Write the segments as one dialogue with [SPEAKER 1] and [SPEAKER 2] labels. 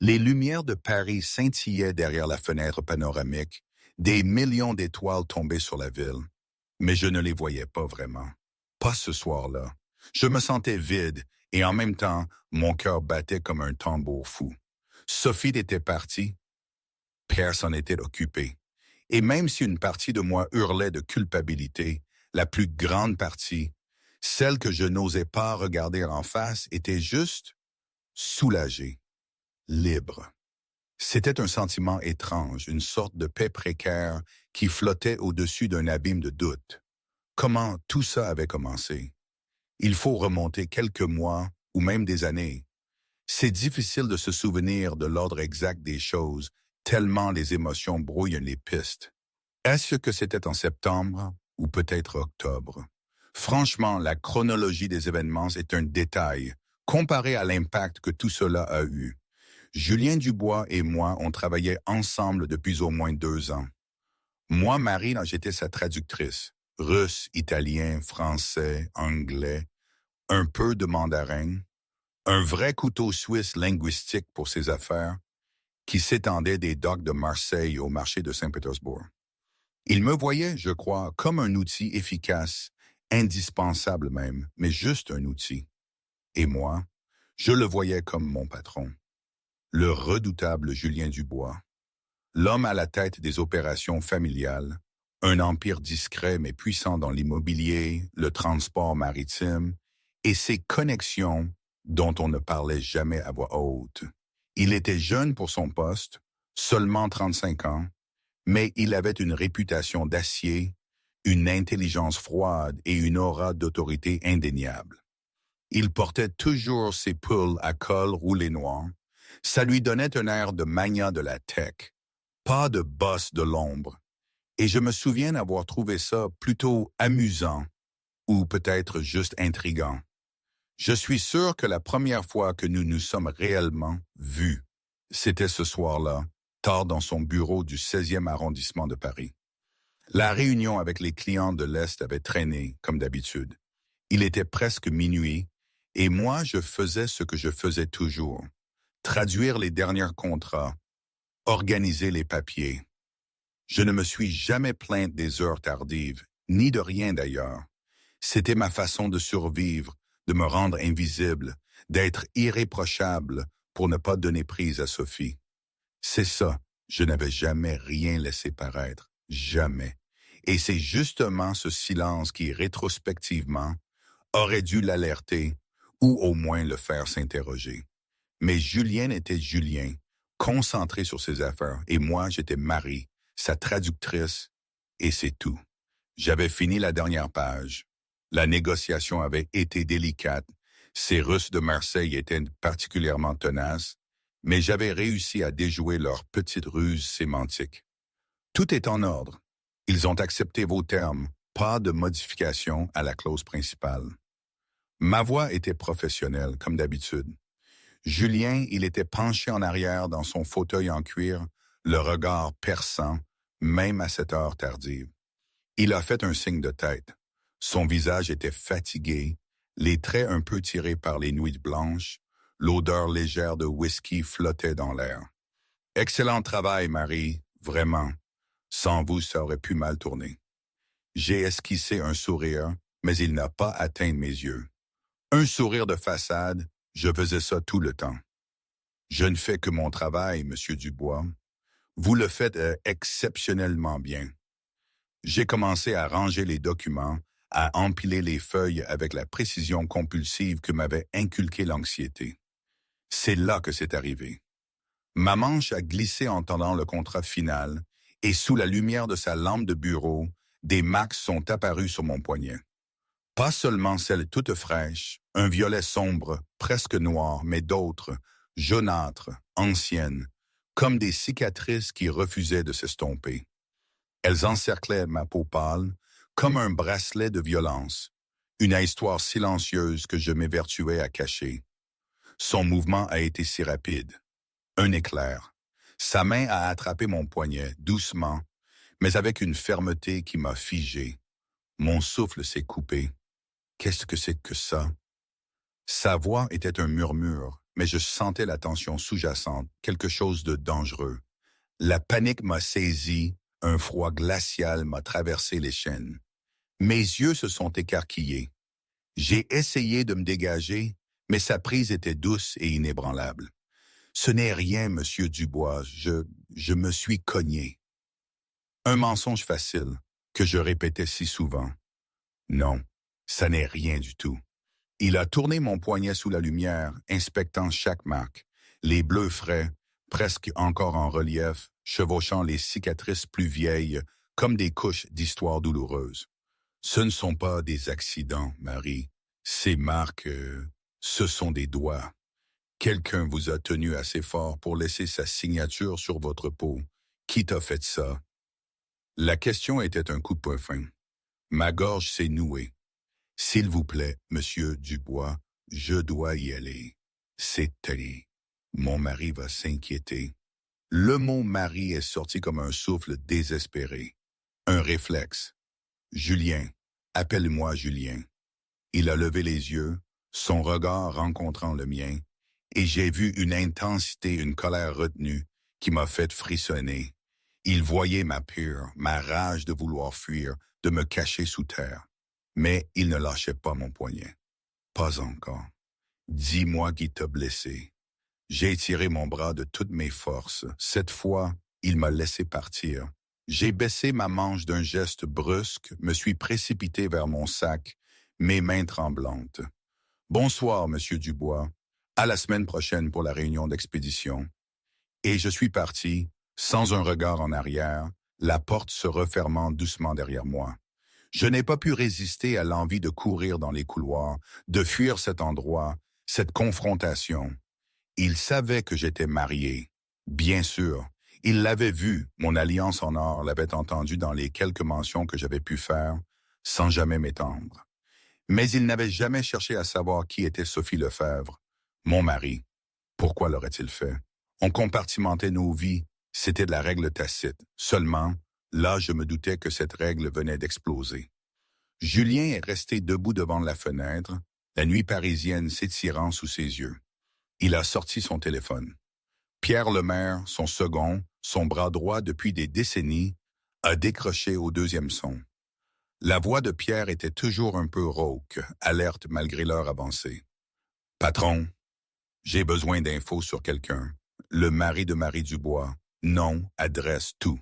[SPEAKER 1] Les lumières de Paris scintillaient derrière la fenêtre panoramique, des millions d'étoiles tombaient sur la ville. Mais je ne les voyais pas vraiment. Pas ce soir-là. Je me sentais vide et en même temps, mon cœur battait comme un tambour fou. Sophie était partie, Pierre s'en était occupé. Et même si une partie de moi hurlait de culpabilité, la plus grande partie, celle que je n'osais pas regarder en face, était juste soulagée, libre. C'était un sentiment étrange, une sorte de paix précaire qui flottait au-dessus d'un abîme de doute. Comment tout ça avait commencé? Il faut remonter quelques mois ou même des années. C'est difficile de se souvenir de l'ordre exact des choses, tellement les émotions brouillent les pistes. Est-ce que c'était en septembre ou peut-être octobre? Franchement, la chronologie des événements est un détail, comparé à l'impact que tout cela a eu. Julien Dubois et moi, on travaillait ensemble depuis au moins 2 ans. Moi, Marie, j'étais sa traductrice. Russe, italien, français, anglais, un peu de mandarin, un vrai couteau suisse linguistique pour ses affaires qui s'étendait des docks de Marseille au marché de Saint-Pétersbourg. Il me voyait, je crois, comme un outil efficace, indispensable même, mais juste un outil. Et moi, je le voyais comme mon patron, le redoutable Julien Dubois, l'homme à la tête des opérations familiales, un empire discret mais puissant dans l'immobilier, le transport maritime et ses connexions dont on ne parlait jamais à voix haute. Il était jeune pour son poste, seulement 35 ans, mais il avait une réputation d'acier, une intelligence froide et une aura d'autorité indéniable. Il portait toujours ses pulls à col roulé noir. Ça lui donnait un air de magnat de la tech, pas de boss de l'ombre. Et je me souviens d'avoir trouvé ça plutôt amusant ou peut-être juste intriguant. Je suis sûr que la première fois que nous nous sommes réellement vus, c'était ce soir-là, tard dans son bureau du 16e arrondissement de Paris. La réunion avec les clients de l'Est avait traîné, comme d'habitude. Il était presque minuit, et moi je faisais ce que je faisais toujours, traduire les derniers contrats, organiser les papiers. Je ne me suis jamais plainte des heures tardives, ni de rien d'ailleurs. C'était ma façon de survivre, de me rendre invisible, d'être irréprochable pour ne pas donner prise à Sophie. C'est ça, je n'avais jamais rien laissé paraître, jamais. Et c'est justement ce silence qui, rétrospectivement, aurait dû l'alerter ou au moins le faire s'interroger. Mais Julien était Julien, concentré sur ses affaires, et moi j'étais Marie, sa traductrice, et c'est tout. J'avais fini la dernière page. La négociation avait été délicate. Ces Russes de Marseille étaient particulièrement tenaces, mais j'avais réussi à déjouer leur petite ruse sémantique. Tout est en ordre. Ils ont accepté vos termes, pas de modification à la clause principale. Ma voix était professionnelle, comme d'habitude. Julien, il était penché en arrière dans son fauteuil en cuir, le regard perçant, même à cette heure tardive. Il a fait un signe de tête. Son visage était fatigué, les traits un peu tirés par les nuits blanches, l'odeur légère de whisky flottait dans l'air. « Excellent travail, Marie, vraiment. Sans vous, ça aurait pu mal tourner. » J'ai esquissé un sourire, mais il n'a pas atteint mes yeux. Un sourire de façade, je faisais ça tout le temps. « Je ne fais que mon travail, Monsieur Dubois. Vous le faites exceptionnellement bien. » J'ai commencé à ranger les documents, à empiler les feuilles avec la précision compulsive que m'avait inculqué l'anxiété. C'est là que c'est arrivé. Ma manche a glissé en tendant le contrat final, et sous la lumière de sa lampe de bureau, des marques sont apparues sur mon poignet. Pas seulement celles toutes fraîches, un violet sombre, presque noir, mais d'autres, jaunâtres, anciennes, comme des cicatrices qui refusaient de s'estomper. Elles encerclaient ma peau pâle, comme un bracelet de violence, une histoire silencieuse que je m'évertuais à cacher. Son mouvement a été si rapide. Un éclair. Sa main a attrapé mon poignet, doucement, mais avec une fermeté qui m'a figé. Mon souffle s'est coupé. Qu'est-ce que c'est que ça? Sa voix était un murmure, mais je sentais la tension sous-jacente, quelque chose de dangereux. La panique m'a saisi, un froid glacial m'a traversé les chaînes. Mes yeux se sont écarquillés. J'ai essayé de me dégager, mais sa prise était douce et inébranlable. Ce n'est rien, monsieur Dubois, je me suis cogné. Un mensonge facile, que je répétais si souvent. Non, ça n'est rien du tout. Il a tourné mon poignet sous la lumière, inspectant chaque marque, les bleus frais, presque encore en relief, chevauchant les cicatrices plus vieilles, comme des couches d'histoires douloureuses. Ce ne sont pas des accidents, Marie. Ces marques, ce sont des doigts. Quelqu'un vous a tenu assez fort pour laisser sa signature sur votre peau. Qui t'a fait ça? La question était un coup de poing fin. Ma gorge s'est nouée. S'il vous plaît, monsieur Dubois, je dois y aller. C'est allé. Mon mari va s'inquiéter. Le mot mari est sorti comme un souffle désespéré. Un réflexe. Julien, appelle-moi Julien. Il a levé les yeux, son regard rencontrant le mien, et j'ai vu une intensité, une colère retenue qui m'a fait frissonner. Il voyait ma peur, ma rage de vouloir fuir, de me cacher sous terre. Mais il ne lâchait pas mon poignet. Pas encore. Dis-moi qui t'a blessé. J'ai tiré mon bras de toutes mes forces. Cette fois, il m'a laissé partir. J'ai baissé ma manche d'un geste brusque, me suis précipité vers mon sac, mes mains tremblantes. Bonsoir, monsieur Dubois. À la semaine prochaine pour la réunion d'expédition. Et je suis parti, sans un regard en arrière, la porte se refermant doucement derrière moi. Je n'ai pas pu résister à l'envie de courir dans les couloirs, de fuir cet endroit, cette confrontation. Il savait que j'étais marié. Bien sûr, il l'avait vu, mon alliance en or l'avait entendu dans les quelques mentions que j'avais pu faire, sans jamais m'étendre. Mais il n'avait jamais cherché à savoir qui était Sophie Lefebvre, mon mari. Pourquoi l'aurait-il fait? On compartimentait nos vies, c'était de la règle tacite. Seulement, là je me doutais que cette règle venait d'exploser. Julien est resté debout devant la fenêtre, la nuit parisienne s'étirant sous ses yeux. Il a sorti son téléphone. Pierre Lemaire, son second, son bras droit depuis des décennies, a décroché au deuxième son. La voix de Pierre était toujours un peu rauque, alerte malgré l'heure avancée. « Patron, j'ai besoin d'infos sur quelqu'un. Le mari de Marie Dubois. Nom, adresse, tout. »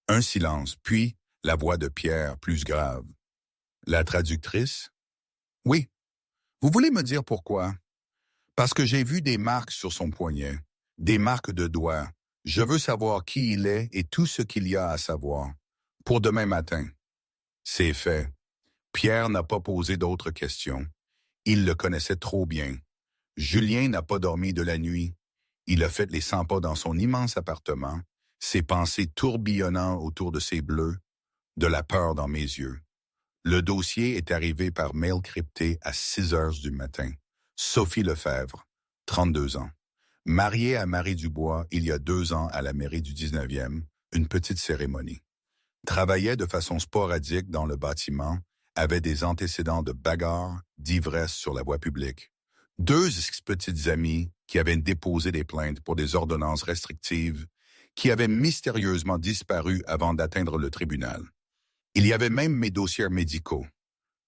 [SPEAKER 1] Un silence, puis la voix de Pierre, plus grave. « La traductrice? »« Oui. Vous voulez me dire pourquoi? » « Parce que j'ai vu des marques sur son poignet, des marques de doigts. Je veux savoir qui il est et tout ce qu'il y a à savoir. Pour demain matin. » C'est fait. Pierre n'a pas posé d'autres questions. Il le connaissait trop bien. Julien n'a pas dormi de la nuit. Il a fait les 100 pas dans son immense appartement, ses pensées tourbillonnant autour de ses bleus, de la peur dans mes yeux. Le dossier est arrivé par mail crypté à 6 heures du matin. Sophie Lefebvre, 32 ans. Mariée à Marie Dubois il y a 2 ans à la mairie du 19e, une petite cérémonie. Travaillait de façon sporadique dans le bâtiment, avait des antécédents de bagarres, d'ivresse sur la voie publique. 2 petites amies qui avaient déposé des plaintes pour des ordonnances restrictives, qui avaient mystérieusement disparu avant d'atteindre le tribunal. Il y avait même mes dossiers médicaux.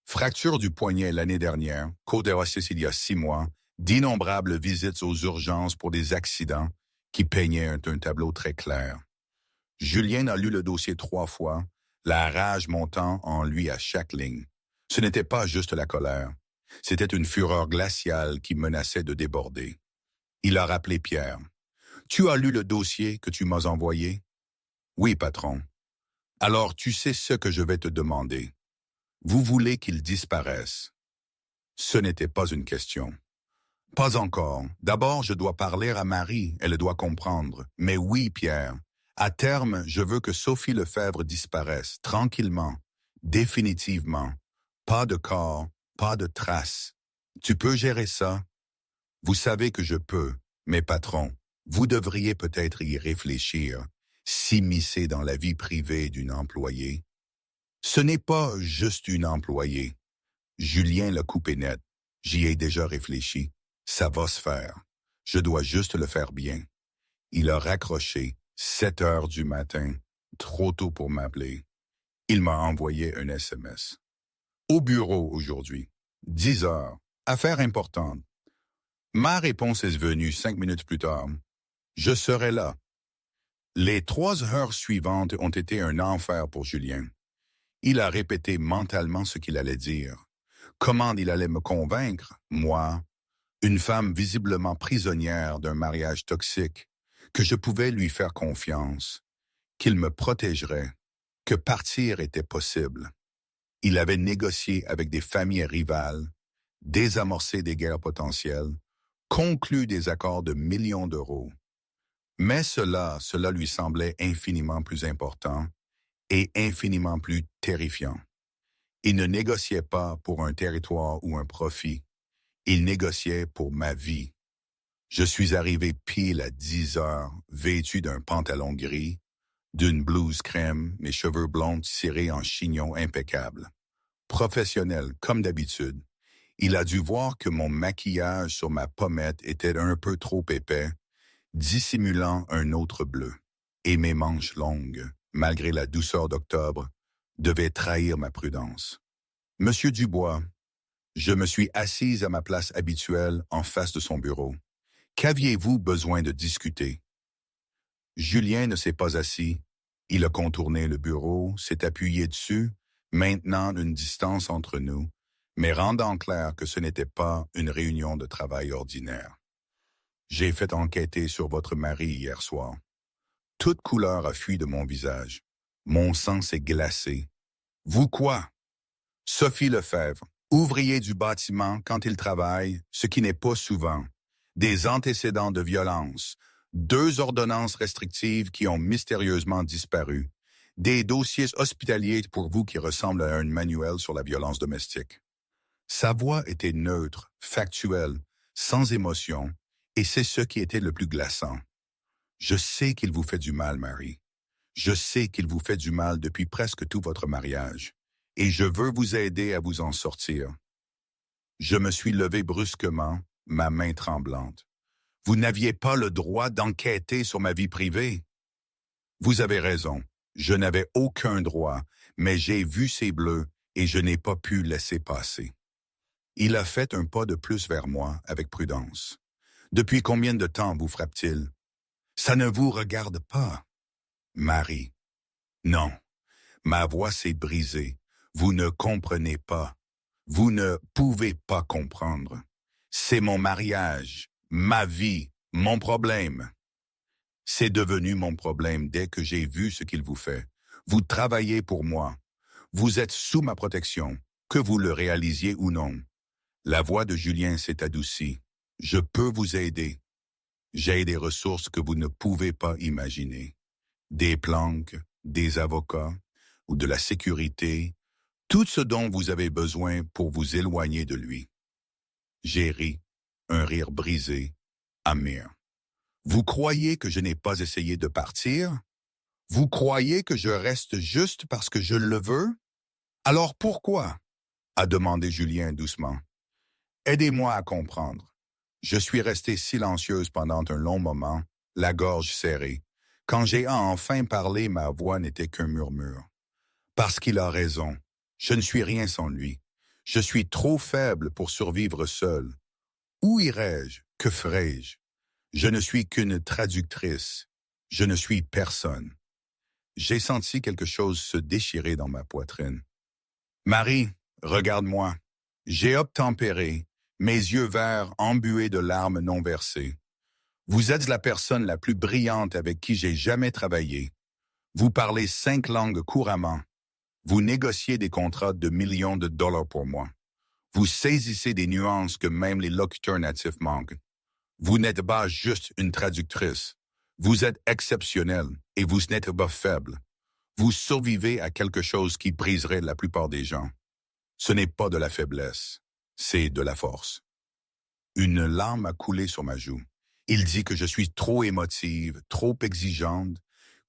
[SPEAKER 1] Fracture du poignet l'année dernière, côte d'Oasis il y a 6 mois, d'innombrables visites aux urgences pour des accidents qui peignaient un tableau très clair. Julien a lu le dossier 3 fois, la rage montant en lui à chaque ligne. Ce n'était pas juste la colère, c'était une fureur glaciale qui menaçait de déborder. Il a rappelé Pierre. « Tu as lu le dossier que tu m'as envoyé? »« Oui, patron. »« Alors tu sais ce que je vais te demander. Vous voulez qu'il disparaisse? » Ce n'était pas une question. « Pas encore. D'abord, je dois parler à Marie, elle doit comprendre. Mais oui, Pierre, à terme, je veux que Sophie Lefebvre disparaisse, tranquillement, définitivement. Pas de corps, pas de traces. Tu peux gérer ça? » Vous savez que je peux, mais patron, vous devriez peut-être y réfléchir, s'immiscer dans la vie privée d'une employée. Ce n'est pas juste une employée. Julien l'a coupé net. J'y ai déjà réfléchi. Ça va se faire. Je dois juste le faire bien. Il a raccroché 7 heures du matin, trop tôt pour m'appeler. Il m'a envoyé un SMS. Au bureau aujourd'hui, 10 heures, affaire importante. Ma réponse est venue 5 minutes plus tard. Je serai là. Les 3 heures suivantes ont été un enfer pour Julien. Il a répété mentalement ce qu'il allait dire. Comment il allait me convaincre, moi, une femme visiblement prisonnière d'un mariage toxique, que je pouvais lui faire confiance, qu'il me protégerait, que partir était possible. Il avait négocié avec des familles rivales, désamorcé des guerres potentielles, conclu des accords de millions d'euros. Mais cela lui semblait infiniment plus important et infiniment plus terrifiant. Il ne négociait pas pour un territoire ou un profit. Il négociait pour ma vie. Je suis arrivé pile à 10 heures, vêtu d'un pantalon gris, d'une blouse crème, mes cheveux blonds cirés en chignon impeccable. Professionnel, comme d'habitude. Il a dû voir que mon maquillage sur ma pommette était un peu trop épais, dissimulant un autre bleu. Et mes manches longues, malgré la douceur d'octobre, devaient trahir ma prudence. Monsieur Dubois, je me suis assise à ma place habituelle en face de son bureau. Qu'aviez-vous besoin de discuter? Julien ne s'est pas assis. Il a contourné le bureau, s'est appuyé dessus, maintenant une distance entre nous, mais rendant clair que ce n'était pas une réunion de travail ordinaire. J'ai fait enquêter sur votre mari hier soir. Toute couleur a fui de mon visage. Mon sang s'est glacé. Vous quoi? Sophie Lefebvre, ouvrier du bâtiment quand il travaille, ce qui n'est pas souvent. Des antécédents de violence, 2 ordonnances restrictives qui ont mystérieusement disparu, des dossiers hospitaliers pour vous qui ressemblent à un manuel sur la violence domestique. Sa voix était neutre, factuelle, sans émotion, et c'est ce qui était le plus glaçant. Je sais qu'il vous fait du mal, Marie. Je sais qu'il vous fait du mal depuis presque tout votre mariage, et je veux vous aider à vous en sortir. Je me suis levé brusquement, ma main tremblante. Vous n'aviez pas le droit d'enquêter sur ma vie privée. Vous avez raison, je n'avais aucun droit, mais j'ai vu ces bleus et je n'ai pas pu laisser passer. Il a fait un pas de plus vers moi avec prudence. Depuis combien de temps vous frappe-t-il? Ça ne vous regarde pas. Marie. Non, ma voix s'est brisée. Vous ne comprenez pas. Vous ne pouvez pas comprendre. C'est mon mariage, ma vie, mon problème. C'est devenu mon problème dès que j'ai vu ce qu'il vous fait. Vous travaillez pour moi. Vous êtes sous ma protection, que vous le réalisiez ou non. La voix de Julien s'est adoucie. Je peux vous aider. J'ai des ressources que vous ne pouvez pas imaginer. Des planques, des avocats ou de la sécurité, tout ce dont vous avez besoin pour vous éloigner de lui. J'ai ri, un rire brisé, amer. Vous croyez que je n'ai pas essayé de partir? Vous croyez que je reste juste parce que je le veux? Alors pourquoi? A demandé Julien doucement. Aidez-moi à comprendre. Je suis restée silencieuse pendant un long moment, la gorge serrée. Quand j'ai enfin parlé, ma voix n'était qu'un murmure. Parce qu'il a raison. Je ne suis rien sans lui. Je suis trop faible pour survivre seul. Où irais-je? Que ferais-je? Je ne suis qu'une traductrice. Je ne suis personne. J'ai senti quelque chose se déchirer dans ma poitrine. Marie, regarde-moi. J'ai obtempéré, mes yeux verts embués de larmes non versées. Vous êtes la personne la plus brillante avec qui j'ai jamais travaillé. Vous parlez 5 langues couramment. Vous négociez des contrats de millions de dollars pour moi. Vous saisissez des nuances que même les locuteurs natifs manquent. Vous n'êtes pas juste une traductrice. Vous êtes exceptionnel et vous n'êtes pas faible. Vous survivez à quelque chose qui briserait la plupart des gens. Ce n'est pas de la faiblesse, c'est de la force. Une larme a coulé sur ma joue. Il dit que je suis trop émotive, trop exigeante,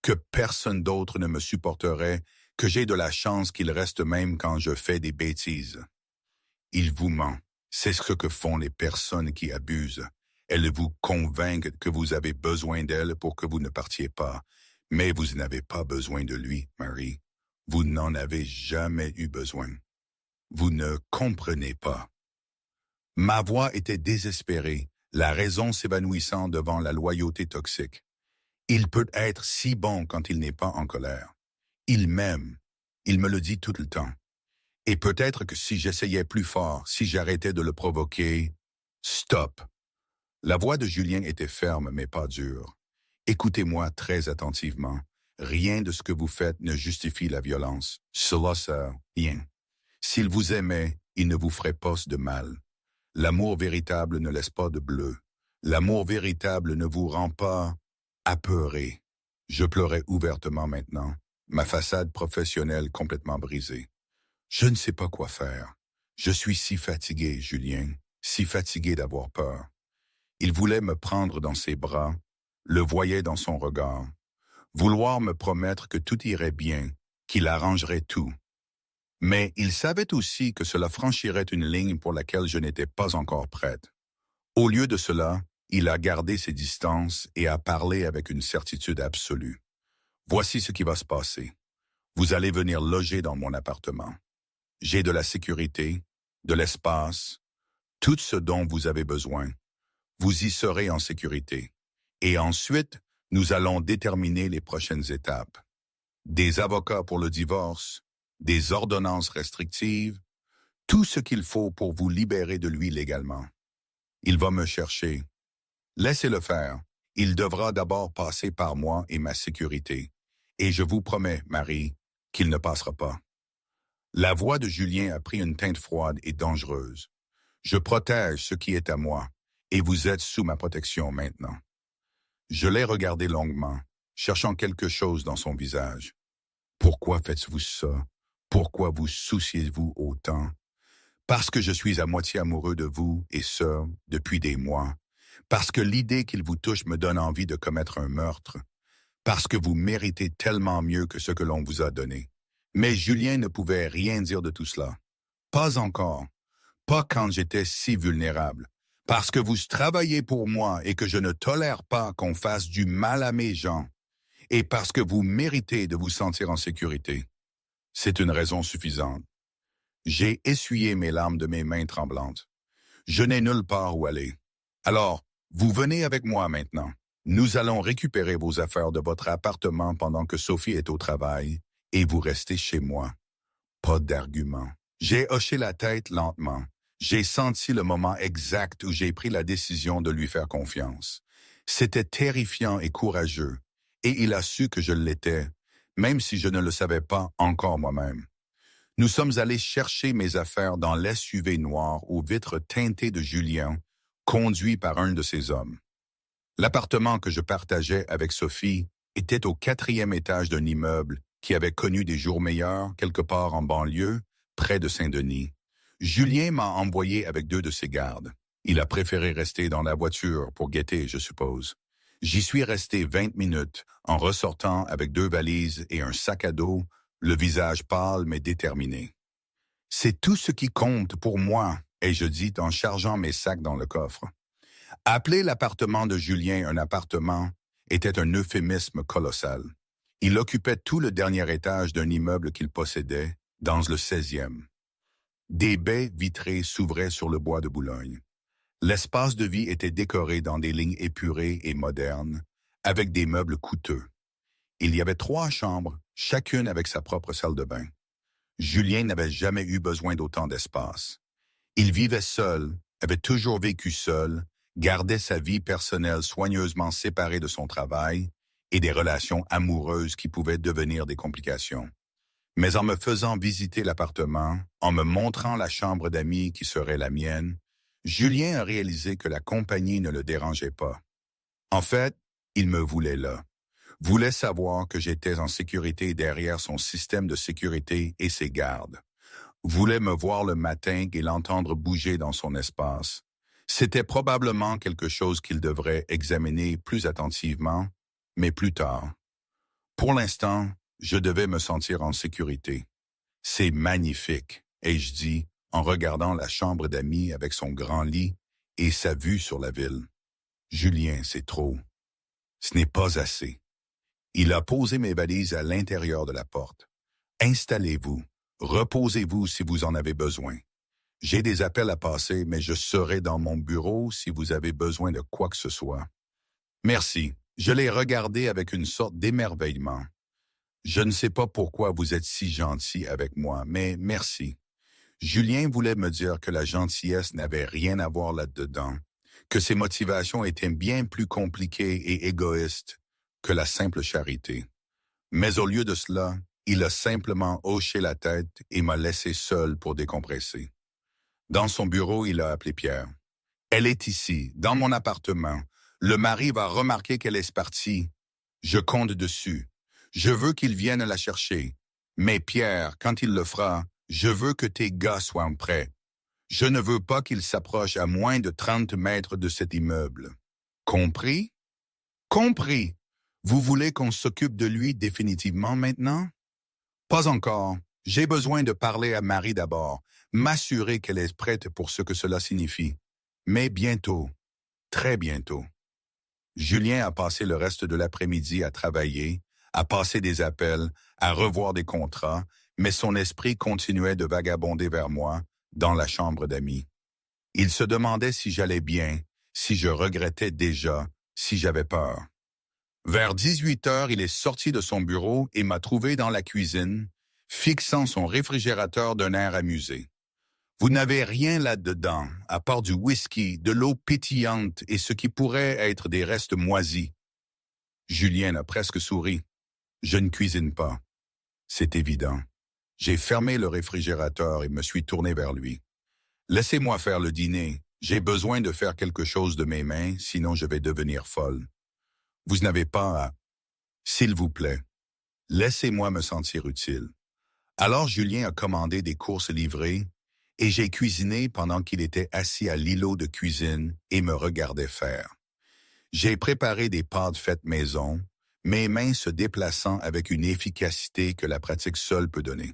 [SPEAKER 1] que personne d'autre ne me supporterait, que j'ai de la chance qu'il reste même quand je fais des bêtises. Il vous ment. C'est ce que font les personnes qui abusent. Elle vous convainc que vous avez besoin d'elle pour que vous ne partiez pas. Mais vous n'avez pas besoin de lui, Marie. Vous n'en avez jamais eu besoin. Vous ne comprenez pas. Ma voix était désespérée, la raison s'évanouissant devant la loyauté toxique. Il peut être si bon quand il n'est pas en colère. Il m'aime. Il me le dit tout le temps. Et peut-être que si j'essayais plus fort, si j'arrêtais de le provoquer, stop. La voix de Julien était ferme mais pas dure. Écoutez-moi très attentivement. Rien de ce que vous faites ne justifie la violence. Cela sert rien. S'il vous aimait, il ne vous ferait pas de mal. L'amour véritable ne laisse pas de bleu. L'amour véritable ne vous rend pas apeuré. Je pleurais ouvertement maintenant, ma façade professionnelle complètement brisée. Je ne sais pas quoi faire. Je suis si fatigué, Julien, si fatigué d'avoir peur. Il voulait me prendre dans ses bras, le voyait dans son regard, vouloir me promettre que tout irait bien, qu'il arrangerait tout. Mais il savait aussi que cela franchirait une ligne pour laquelle je n'étais pas encore prête. Au lieu de cela, il a gardé ses distances et a parlé avec une certitude absolue. Voici ce qui va se passer. Vous allez venir loger dans mon appartement. J'ai de la sécurité, de l'espace, tout ce dont vous avez besoin. Vous y serez en sécurité. Et ensuite, nous allons déterminer les prochaines étapes. Des avocats pour le divorce, des ordonnances restrictives, tout ce qu'il faut pour vous libérer de lui légalement. Il va me chercher. Laissez-le faire. Il devra d'abord passer par moi et ma sécurité. Et je vous promets, Marie, qu'il ne passera pas. La voix de Julien a pris une teinte froide et dangereuse. Je protège ce qui est à moi, et vous êtes sous ma protection maintenant. Je l'ai regardé longuement, cherchant quelque chose dans son visage. Pourquoi faites-vous ça? Pourquoi vous souciez-vous autant? Parce que je suis à moitié amoureux de vous, et ce, depuis des mois. Parce que l'idée qu'il vous touche me donne envie de commettre un meurtre. Parce que vous méritez tellement mieux que ce que l'on vous a donné. Mais Julien ne pouvait rien dire de tout cela. Pas encore. Pas quand j'étais si vulnérable. Parce que vous travaillez pour moi et que je ne tolère pas qu'on fasse du mal à mes gens. Et parce que vous méritez de vous sentir en sécurité. C'est une raison suffisante. J'ai essuyé mes larmes de mes mains tremblantes. Je n'ai nulle part où aller. Alors, vous venez avec moi maintenant. Nous allons récupérer vos affaires de votre appartement pendant que Sophie est au travail et vous restez chez moi. Pas d'argument. J'ai hoché la tête lentement. J'ai senti le moment exact où j'ai pris la décision de lui faire confiance. C'était terrifiant et courageux, et il a su que je l'étais, même si je ne le savais pas encore moi-même. Nous sommes allés chercher mes affaires dans l'SUV noir aux vitres teintées de Julien, conduit par un de ses hommes. L'appartement que je partageais avec Sophie était au 4e étage d'un immeuble qui avait connu des jours meilleurs quelque part en banlieue, près de Saint-Denis. Julien m'a envoyé avec 2 de ses gardes. Il a préféré rester dans la voiture pour guetter, je suppose. J'y suis resté 20 minutes, en ressortant avec 2 valises et un sac à dos, le visage pâle mais déterminé. « C'est tout ce qui compte pour moi », ai-je dit en chargeant mes sacs dans le coffre. Appeler l'appartement de Julien un appartement était un euphémisme colossal. Il occupait tout le dernier étage d'un immeuble qu'il possédait, dans le 16e. Des baies vitrées s'ouvraient sur le bois de Boulogne. L'espace de vie était décoré dans des lignes épurées et modernes, avec des meubles coûteux. Il y avait 3 chambres, chacune avec sa propre salle de bain. Julien n'avait jamais eu besoin d'autant d'espace. Il vivait seul, avait toujours vécu seul, gardait sa vie personnelle soigneusement séparée de son travail et des relations amoureuses qui pouvaient devenir des complications. Mais en me faisant visiter l'appartement, en me montrant la chambre d'amis qui serait la mienne, Julien a réalisé que la compagnie ne le dérangeait pas. En fait, il me voulait là. Voulait savoir que j'étais en sécurité derrière son système de sécurité et ses gardes. Voulait me voir le matin et l'entendre bouger dans son espace. C'était probablement quelque chose qu'il devrait examiner plus attentivement, mais plus tard. Pour l'instant, je devais me sentir en sécurité. C'est magnifique, ai-je dit, en regardant la chambre d'amis avec son grand lit et sa vue sur la ville. Julien, c'est trop. Ce n'est pas assez. Il a posé mes valises à l'intérieur de la porte. Installez-vous. Reposez-vous si vous en avez besoin. J'ai des appels à passer, mais je serai dans mon bureau si vous avez besoin de quoi que ce soit. Merci. Je l'ai regardé avec une sorte d'émerveillement. Je ne sais pas pourquoi vous êtes si gentil avec moi, mais merci. Julien voulait me dire que la gentillesse n'avait rien à voir là-dedans, que ses motivations étaient bien plus compliquées et égoïstes que la simple charité. Mais au lieu de cela, il a simplement hoché la tête et m'a laissé seul pour décompresser. Dans son bureau, il a appelé Pierre. Elle est ici, dans mon appartement. Le mari va remarquer qu'elle est partie. Je compte dessus. Je veux qu'il vienne la chercher. Mais Pierre, quand il le fera, je veux que tes gars soient prêts. Je ne veux pas qu'ils s'approchent à moins de 30 mètres de cet immeuble. Compris? Compris. Vous voulez qu'on s'occupe de lui définitivement maintenant? Pas encore. J'ai besoin de parler à Marie d'abord, m'assurer qu'elle est prête pour ce que cela signifie. Mais bientôt, très bientôt. Julien a passé le reste de l'après-midi à travailler, à passer des appels, à revoir des contrats, mais son esprit continuait de vagabonder vers moi, dans la chambre d'amis. Il se demandait si j'allais bien, si je regrettais déjà, si j'avais peur. Vers 18 heures, il est sorti de son bureau et m'a trouvé dans la cuisine, fixant son réfrigérateur d'un air amusé. Vous n'avez rien là-dedans, à part du whisky, de l'eau pétillante et ce qui pourrait être des restes moisis. Julien a presque souri. Je ne cuisine pas. C'est évident. J'ai fermé le réfrigérateur et me suis tourné vers lui. Laissez-moi faire le dîner. J'ai besoin de faire quelque chose de mes mains, sinon je vais devenir folle. Vous n'avez pas à... S'il vous plaît, laissez-moi me sentir utile. Alors Julien a commandé des courses livrées et j'ai cuisiné pendant qu'il était assis à l'îlot de cuisine et me regardait faire. J'ai préparé des pâtes faites maison, mes mains se déplaçant avec une efficacité que la pratique seule peut donner.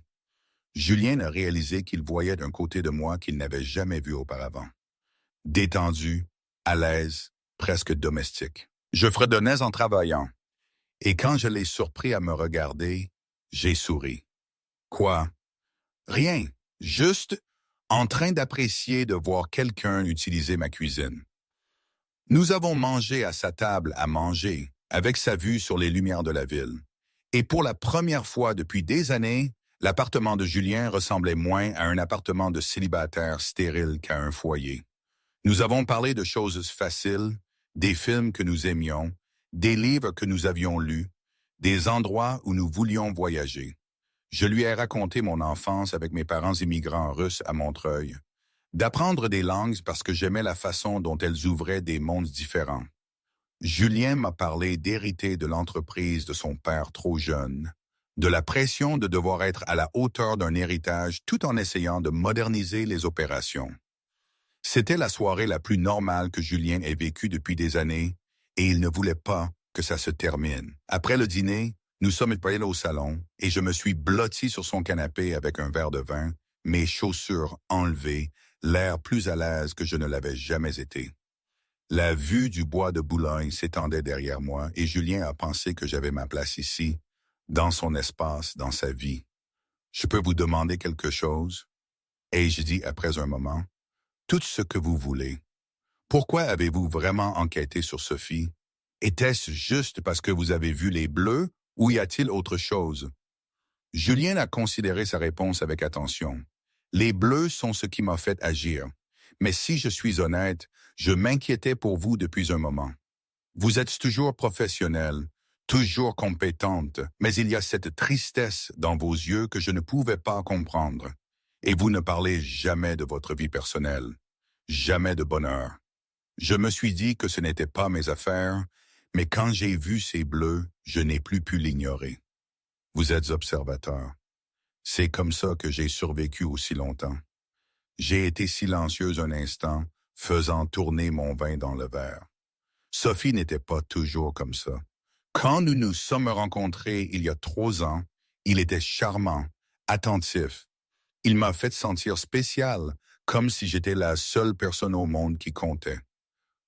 [SPEAKER 1] Julien a réalisé qu'il voyait d'un côté de moi qu'il n'avait jamais vu auparavant. Détendu, à l'aise, presque domestique. Je fredonnais en travaillant, et quand je l'ai surpris à me regarder, j'ai souri. Quoi? Rien, juste en train d'apprécier de voir quelqu'un utiliser ma cuisine. Nous avons mangé à sa table à manger, avec sa vue sur les lumières de la ville. Et pour la première fois depuis des années, l'appartement de Julien ressemblait moins à un appartement de célibataire stérile qu'à un foyer. Nous avons parlé de choses faciles, des films que nous aimions, des livres que nous avions lus, des endroits où nous voulions voyager. Je lui ai raconté mon enfance avec mes parents immigrants russes à Montreuil, d'apprendre des langues parce que j'aimais la façon dont elles ouvraient des mondes différents. Julien m'a parlé d'hériter de l'entreprise de son père trop jeune, de la pression de devoir être à la hauteur d'un héritage tout en essayant de moderniser les opérations. C'était la soirée la plus normale que Julien ait vécue depuis des années et il ne voulait pas que ça se termine. Après le dîner, nous sommes allés au salon et je me suis blotti sur son canapé avec un verre de vin, mes chaussures enlevées, l'air plus à l'aise que je ne l'avais jamais été. La vue du bois de Boulogne s'étendait derrière moi et Julien a pensé que j'avais ma place ici, dans son espace, dans sa vie. Je peux vous demander quelque chose? Ai-je dit après un moment. Tout ce que vous voulez. Pourquoi avez-vous vraiment enquêté sur Sophie? Était-ce juste parce que vous avez vu les bleus ou y a-t-il autre chose? Julien a considéré sa réponse avec attention. Les bleus sont ce qui m'a fait agir. Mais si je suis honnête, je m'inquiétais pour vous depuis un moment. Vous êtes toujours professionnelle, toujours compétente, mais il y a cette tristesse dans vos yeux que je ne pouvais pas comprendre. Et vous ne parlez jamais de votre vie personnelle, jamais de bonheur. Je me suis dit que ce n'était pas mes affaires, mais quand j'ai vu ces bleus, je n'ai plus pu l'ignorer. Vous êtes observateur. C'est comme ça que j'ai survécu aussi longtemps. J'ai été silencieuse un instant, faisant tourner mon vin dans le verre. Sophie n'était pas toujours comme ça. Quand nous nous sommes rencontrés il y a 3 ans, il était charmant, attentif. Il m'a fait sentir spécial, comme si j'étais la seule personne au monde qui comptait.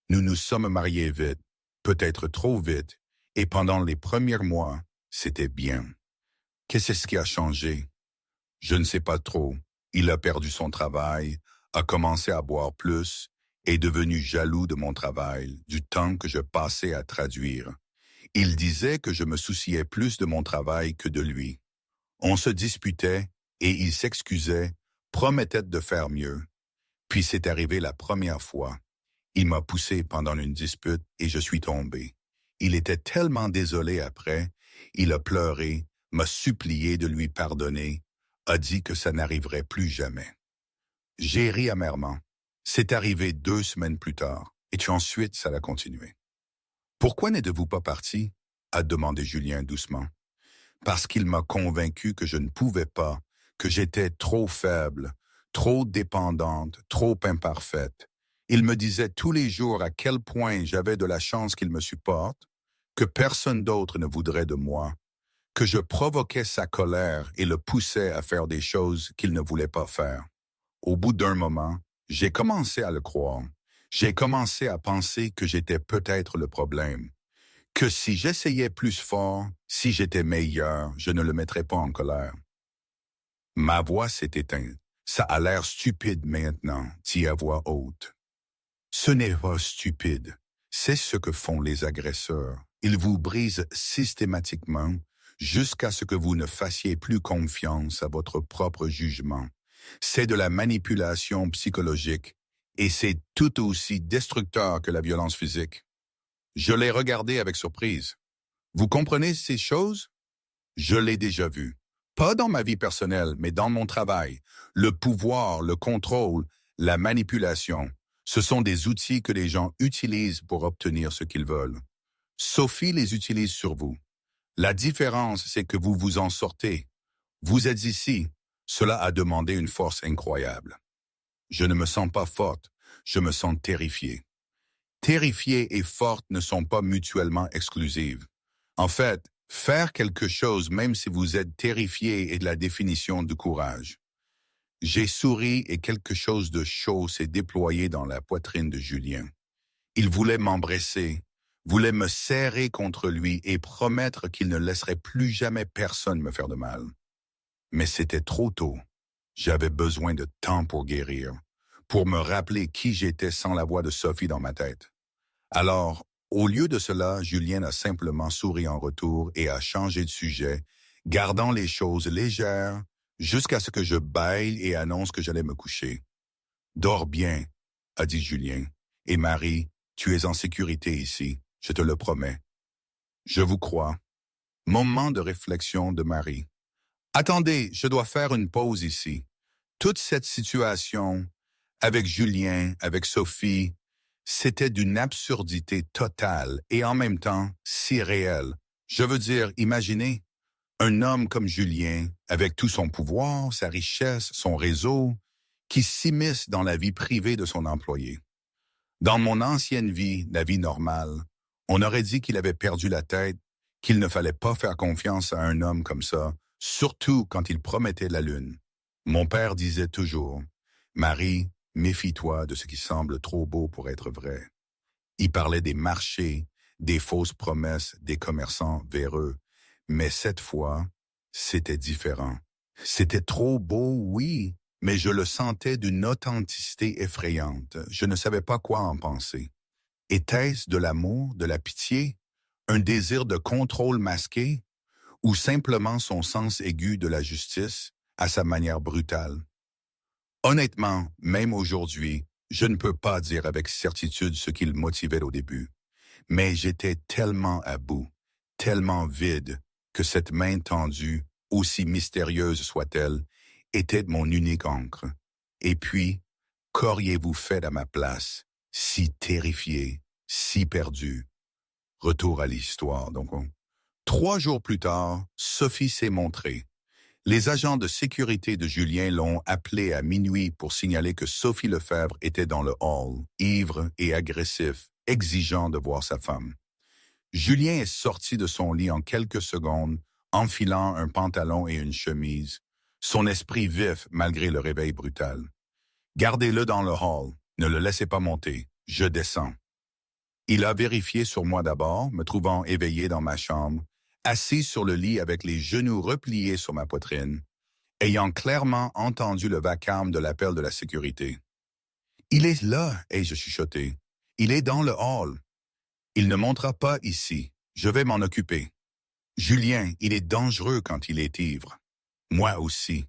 [SPEAKER 1] Nous nous sommes mariés vite, peut-être trop vite, et pendant les premiers mois, c'était bien. Qu'est-ce qui a changé? Je ne sais pas trop. Il a perdu son travail, a commencé à boire plus, est devenu jaloux de mon travail, du temps que je passais à traduire. Il disait que je me souciais plus de mon travail que de lui. On se disputait et il s'excusait, promettait de faire mieux. Puis c'est arrivé la première fois. Il m'a poussé pendant une dispute et je suis tombé. Il était tellement désolé après, il a pleuré, m'a supplié de lui pardonner, a dit que ça n'arriverait plus jamais. J'ai ri amèrement. C'est arrivé 2 semaines plus tard, et puis ensuite ça a continué. Pourquoi n'êtes-vous pas parti? A demandé Julien doucement. Parce qu'il m'a convaincu que je ne pouvais pas, que j'étais trop faible, trop dépendante, trop imparfaite. Il me disait tous les jours à quel point j'avais de la chance qu'il me supporte, que personne d'autre ne voudrait de moi, que je provoquais sa colère et le poussais à faire des choses qu'il ne voulait pas faire. Au bout d'un moment, j'ai commencé à le croire. J'ai commencé à penser que j'étais peut-être le problème, que si j'essayais plus fort, si j'étais meilleur, je ne le mettrais pas en colère. Ma voix s'est éteinte. Ça a l'air stupide maintenant, dit à voix haute. Ce n'est pas stupide. C'est ce que font les agresseurs. Ils vous brisent systématiquement jusqu'à ce que vous ne fassiez plus confiance à votre propre jugement. C'est de la manipulation psychologique et c'est tout aussi destructeur que la violence physique. Je l'ai regardé avec surprise. Vous comprenez ces choses? Je l'ai déjà vu. Pas dans ma vie personnelle, mais dans mon travail. Le pouvoir, le contrôle, la manipulation, ce sont des outils que les gens utilisent pour obtenir ce qu'ils veulent. Sophie les utilise sur vous. La différence, c'est que vous vous en sortez. Vous êtes ici. Cela a demandé une force incroyable. Je ne me sens pas forte, je me sens terrifiée. Terrifiée et forte ne sont pas mutuellement exclusives. En fait, faire quelque chose même si vous êtes terrifié est la définition du courage. J'ai souri et quelque chose de chaud s'est déployé dans la poitrine de Julien. Il voulait m'embrasser, voulait me serrer contre lui et promettre qu'il ne laisserait plus jamais personne me faire de mal. Mais c'était trop tôt. J'avais besoin de temps pour guérir, pour me rappeler qui j'étais sans la voix de Sophie dans ma tête. Alors, au lieu de cela, Julien a simplement souri en retour et a changé de sujet, gardant les choses légères jusqu'à ce que je bâille et annonce que j'allais me coucher. « Dors bien », a dit Julien. « Et Marie, tu es en sécurité ici, je te le promets. » Je vous crois. Moment de réflexion de Marie. « Attendez, je dois faire une pause ici. Toute cette situation, avec Julien, avec Sophie, c'était d'une absurdité totale et en même temps si réelle. Je veux dire, imaginez, un homme comme Julien, avec tout son pouvoir, sa richesse, son réseau, qui s'immisce dans la vie privée de son employé. Dans mon ancienne vie, la vie normale, on aurait dit qu'il avait perdu la tête, qu'il ne fallait pas faire confiance à un homme comme ça, surtout quand il promettait la lune. Mon père disait toujours, « Marie, méfie-toi de ce qui semble trop beau pour être vrai. » Il parlait des marchés, des fausses promesses des commerçants véreux. Mais cette fois, c'était différent. C'était trop beau, oui, mais je le sentais d'une authenticité effrayante. Je ne savais pas quoi en penser. Était-ce de l'amour, de la pitié, un désir de contrôle masqué, ou simplement son sens aigu de la justice à sa manière brutale? Honnêtement, même aujourd'hui, je ne peux pas dire avec certitude ce qui le motivait au début. Mais j'étais tellement à bout, tellement vide, que cette main tendue, aussi mystérieuse soit-elle, était mon unique encre. Et puis, qu'auriez-vous fait à ma place, si terrifié, si perdu? Retour à l'histoire, donc. 3 jours plus tard, Sophie s'est montrée. Les agents de sécurité de Julien l'ont appelé à minuit pour signaler que Sophie Lefebvre était dans le hall, ivre et agressif, exigeant de voir sa femme. Julien est sorti de son lit en quelques secondes, enfilant un pantalon et une chemise, son esprit vif malgré le réveil brutal. « Gardez-le dans le hall, ne le laissez pas monter, je descends. » Il a vérifié sur moi d'abord, me trouvant éveillé dans ma chambre, assis sur le lit avec les genoux repliés sur ma poitrine, ayant clairement entendu le vacarme de l'appel de la sécurité. « Il est là, ai-je chuchoté. Il est dans le hall. Il ne montera pas ici. Je vais m'en occuper. Julien, il est dangereux quand il est ivre. Moi aussi. »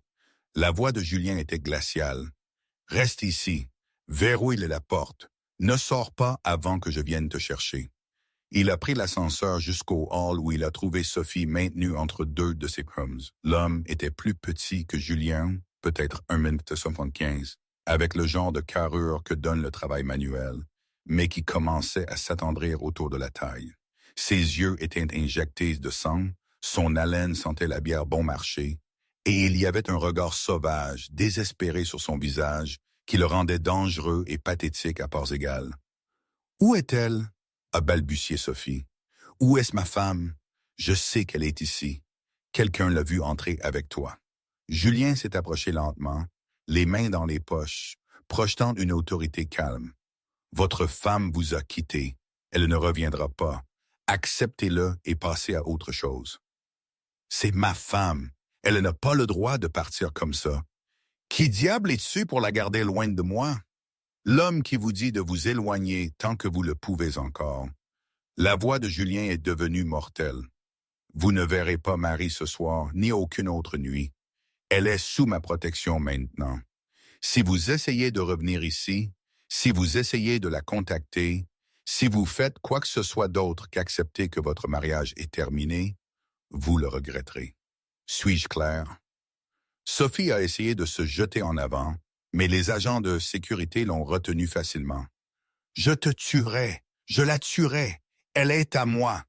[SPEAKER 1] La voix de Julien était glaciale. « Reste ici. Verrouille la porte. Ne sors pas avant que je vienne te chercher. » Il a pris l'ascenseur jusqu'au hall où il a trouvé Sophie maintenue entre deux de ses crumbs. L'homme était plus petit que Julien, peut-être 1,75 m, avec le genre de carrure que donne le travail manuel, mais qui commençait à s'attendrir autour de la taille. Ses yeux étaient injectés de sang, son haleine sentait la bière bon marché, et il y avait un regard sauvage, désespéré sur son visage, qui le rendait dangereux et pathétique à parts égales. « Où est-elle » a balbutié Sophie. « Où est-ce ma femme? Je sais qu'elle est ici. Quelqu'un l'a vue entrer avec toi. » Julien s'est approché lentement, les mains dans les poches, projetant une autorité calme. « Votre femme vous a quitté. Elle ne reviendra pas. Acceptez-le et passez à autre chose. »« C'est ma femme. Elle n'a pas le droit de partir comme ça. Qui diable es-tu pour la garder loin de moi? L'homme qui vous dit de vous éloigner tant que vous le pouvez encore. » La voix de Julien est devenue mortelle. « Vous ne verrez pas Marie ce soir, ni aucune autre nuit. Elle est sous ma protection maintenant. Si vous essayez de revenir ici, si vous essayez de la contacter, si vous faites quoi que ce soit d'autre qu'accepter que votre mariage est terminé, vous le regretterez. Suis-je clair? » Sophie a essayé de se jeter en avant, mais les agents de sécurité l'ont retenue facilement. « Je te tuerai, je la tuerai, elle est à moi. »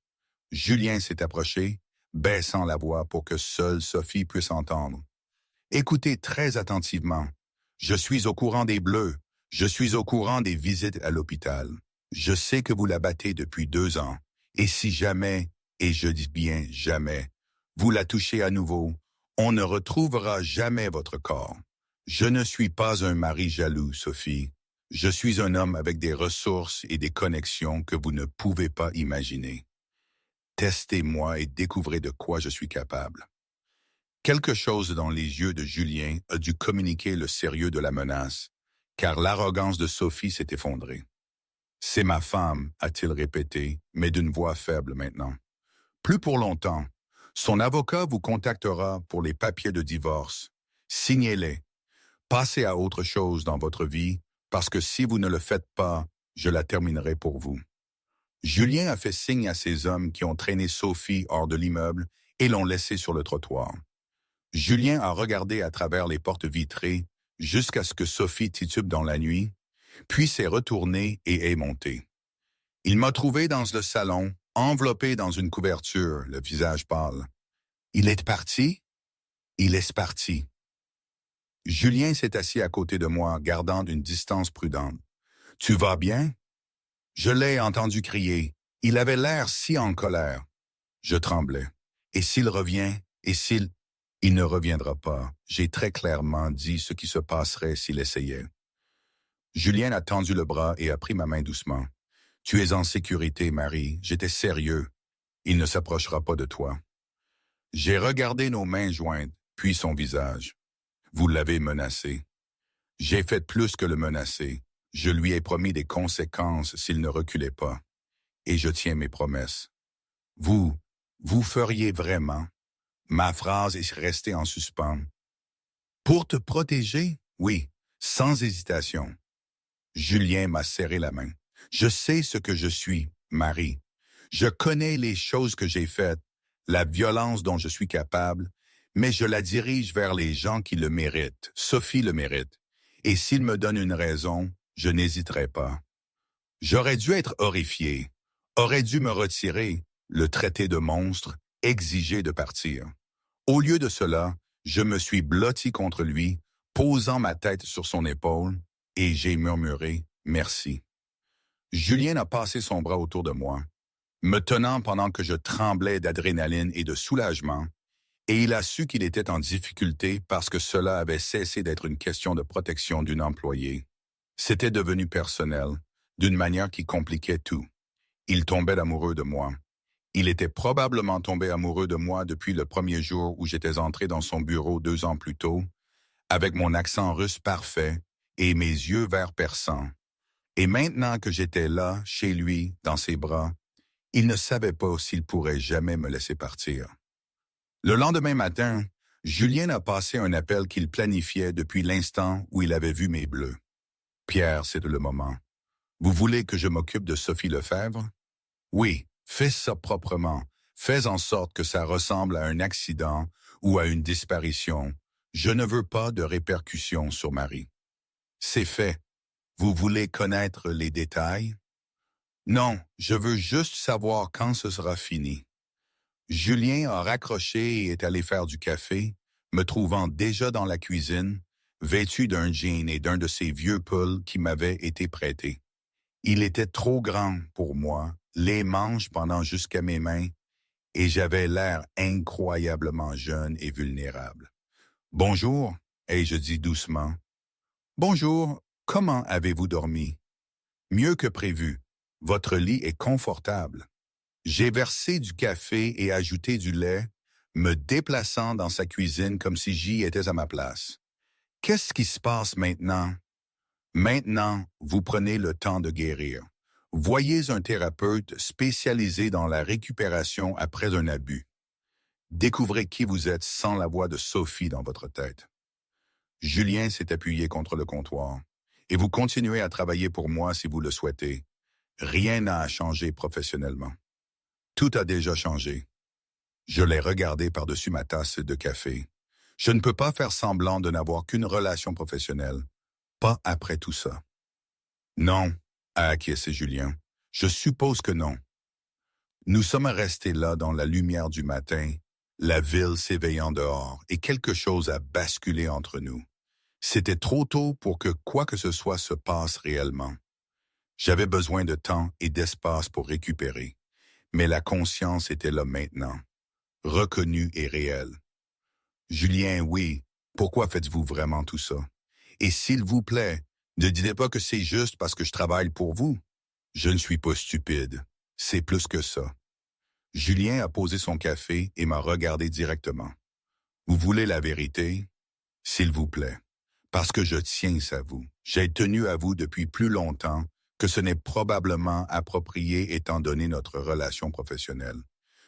[SPEAKER 1] Julien s'est approché, baissant la voix pour que seule Sophie puisse entendre. « Écoutez très attentivement. Je suis au courant des bleus, je suis au courant des visites à l'hôpital. Je sais que vous la battez depuis 2 ans, et si jamais, et je dis bien jamais, vous la touchez à nouveau, on ne retrouvera jamais votre corps. Je ne suis pas un mari jaloux, Sophie. Je suis un homme avec des ressources et des connexions que vous ne pouvez pas imaginer. Testez-moi et découvrez de quoi je suis capable. » Quelque chose dans les yeux de Julien a dû communiquer le sérieux de la menace, car l'arrogance de Sophie s'est effondrée. « C'est ma femme, a-t-il répété, mais d'une voix faible maintenant. Plus pour longtemps. Son avocat vous contactera pour les papiers de divorce. Signez-les. Passez à autre chose dans votre vie, parce que si vous ne le faites pas, je la terminerai pour vous. » Julien a fait signe à ces hommes qui ont traîné Sophie hors de l'immeuble et l'ont laissée sur le trottoir. Julien a regardé à travers les portes vitrées jusqu'à ce que Sophie titube dans la nuit, puis s'est retourné et est monté. Il m'a trouvé dans le salon, enveloppé dans une couverture, le visage pâle. « Il est parti? » « Il est parti. » Julien s'est assis à côté de moi, gardant une distance prudente. « Tu vas bien? » Je l'ai entendu crier. Il avait l'air si en colère. Je tremblais. « Et s'il revient? Et s'il... » « Il ne reviendra pas. J'ai très clairement dit ce qui se passerait s'il essayait. » Julien a tendu le bras et a pris ma main doucement. « Tu es en sécurité, Marie. J'étais sérieux. Il ne s'approchera pas de toi. » J'ai regardé nos mains jointes, puis son visage. « Vous l'avez menacé. » J'ai fait plus que le menacer. Je lui ai promis des conséquences s'il ne reculait pas. Et je tiens mes promesses. « Vous feriez vraiment... » Ma phrase est restée en suspens. « Pour te protéger? Oui, sans hésitation. » Julien m'a serré la main. « Je sais ce que je suis, Marie. Je connais les choses que j'ai faites, la violence dont je suis capable, mais je la dirige vers les gens qui le méritent. Sophie le mérite. Et s'il me donne une raison, je n'hésiterai pas. J'aurais dû être horrifié, aurais dû me retirer, le traiter de monstre, exiger de partir. Au lieu de cela, je me suis blotti contre lui, posant ma tête sur son épaule, et j'ai murmuré « merci ». Julien a passé son bras autour de moi, me tenant pendant que je tremblais d'adrénaline et de soulagement, et il a su qu'il était en difficulté parce que cela avait cessé d'être une question de protection d'une employée. C'était devenu personnel, d'une manière qui compliquait tout. Il tombait amoureux de moi. Il était probablement tombé amoureux de moi depuis le premier jour où j'étais entré dans son bureau 2 ans plus tôt, avec mon accent russe parfait et mes yeux verts perçants. Et maintenant que j'étais là, chez lui, dans ses bras, il ne savait pas s'il pourrait jamais me laisser partir. Le lendemain matin, Julien a passé un appel qu'il planifiait depuis l'instant où il avait vu mes bleus. « Pierre, c'est le moment. Vous voulez que je m'occupe de Sophie Lefebvre? Oui, fais ça proprement. Fais en sorte que ça ressemble à un accident ou à une disparition. Je ne veux pas de répercussions sur Marie. » C'est fait. Vous voulez connaître les détails? Non, je veux juste savoir quand ce sera fini. Julien a raccroché et est allé faire du café, me trouvant déjà dans la cuisine, vêtu d'un jean et d'un de ces vieux pulls qui m'avaient été prêtés. Il était trop grand pour moi, les manches pendant jusqu'à mes mains, et j'avais l'air incroyablement jeune et vulnérable. « Bonjour », ai-je dit doucement. « Bonjour, comment avez-vous dormi? »« Mieux que prévu. Votre lit est confortable. » J'ai versé du café et ajouté du lait, me déplaçant dans sa cuisine comme si j'y étais à ma place. « Qu'est-ce qui se passe maintenant? » « Maintenant, vous prenez le temps de guérir. Voyez un thérapeute spécialisé dans la récupération après un abus. Découvrez qui vous êtes sans la voix de Sophie dans votre tête. » Julien s'est appuyé contre le comptoir. « Et vous continuez à travailler pour moi si vous le souhaitez. Rien n'a à changer professionnellement. » Tout a déjà changé. Je l'ai regardé par-dessus ma tasse de café. Je ne peux pas faire semblant de n'avoir qu'une relation professionnelle. Pas après tout ça. Non, a acquiescé Julien. Je suppose que non. Nous sommes restés là dans la lumière du matin, la ville s'éveillant dehors, et quelque chose a basculé entre nous. C'était trop tôt pour que quoi que ce soit se passe réellement. J'avais besoin de temps et d'espace pour récupérer, mais la conscience était là maintenant, reconnue et réelle. Julien, oui, pourquoi faites-vous vraiment tout ça? Et s'il vous plaît, ne dites pas que c'est juste parce que je travaille pour vous. Je ne suis pas stupide. C'est plus que ça. Julien a posé son café et m'a regardé directement. Vous voulez la vérité? S'il vous plaît. Parce que je tiens à vous. J'ai tenu à vous depuis plus longtemps que ce n'est probablement approprié étant donné notre relation professionnelle.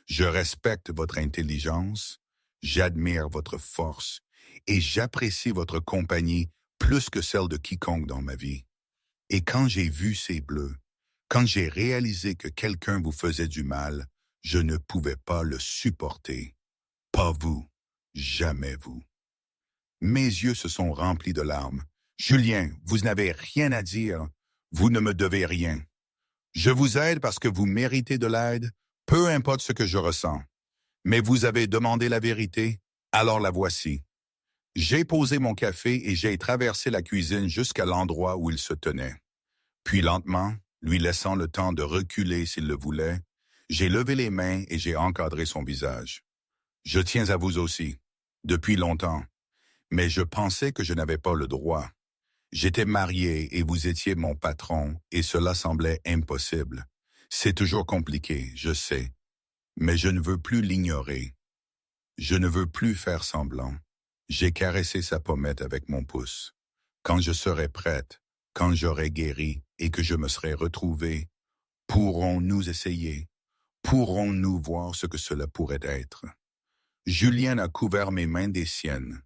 [SPEAKER 1] Je respecte votre intelligence, j'admire votre force et j'apprécie votre compagnie plus que celle de quiconque dans ma vie. Et quand j'ai vu ces bleus, quand j'ai réalisé que quelqu'un vous faisait du mal, je ne pouvais pas le supporter. Pas vous, jamais vous. Mes yeux se sont remplis de larmes. Julien, vous n'avez rien à dire. Vous ne me devez rien. Je vous aide parce que vous méritez de l'aide, peu importe ce que je ressens. Mais vous avez demandé la vérité, alors la voici. J'ai posé mon café et j'ai traversé la cuisine jusqu'à l'endroit où il se tenait. Puis lentement, lui laissant le temps de reculer s'il le voulait, j'ai levé les mains et j'ai encadré son visage. Je tiens à vous aussi, depuis longtemps, mais je pensais que je n'avais pas le droit. J'étais marié et vous étiez mon patron et cela semblait impossible. C'est toujours compliqué, je sais, mais je ne veux plus l'ignorer. Je ne veux plus faire semblant. J'ai caressé sa pommette avec mon pouce. Quand je serai prête, quand j'aurai guéri et que je me serai retrouvé, pourrons-nous essayer? Pourrons-nous voir ce que cela pourrait être? Julien a couvert mes mains des siennes.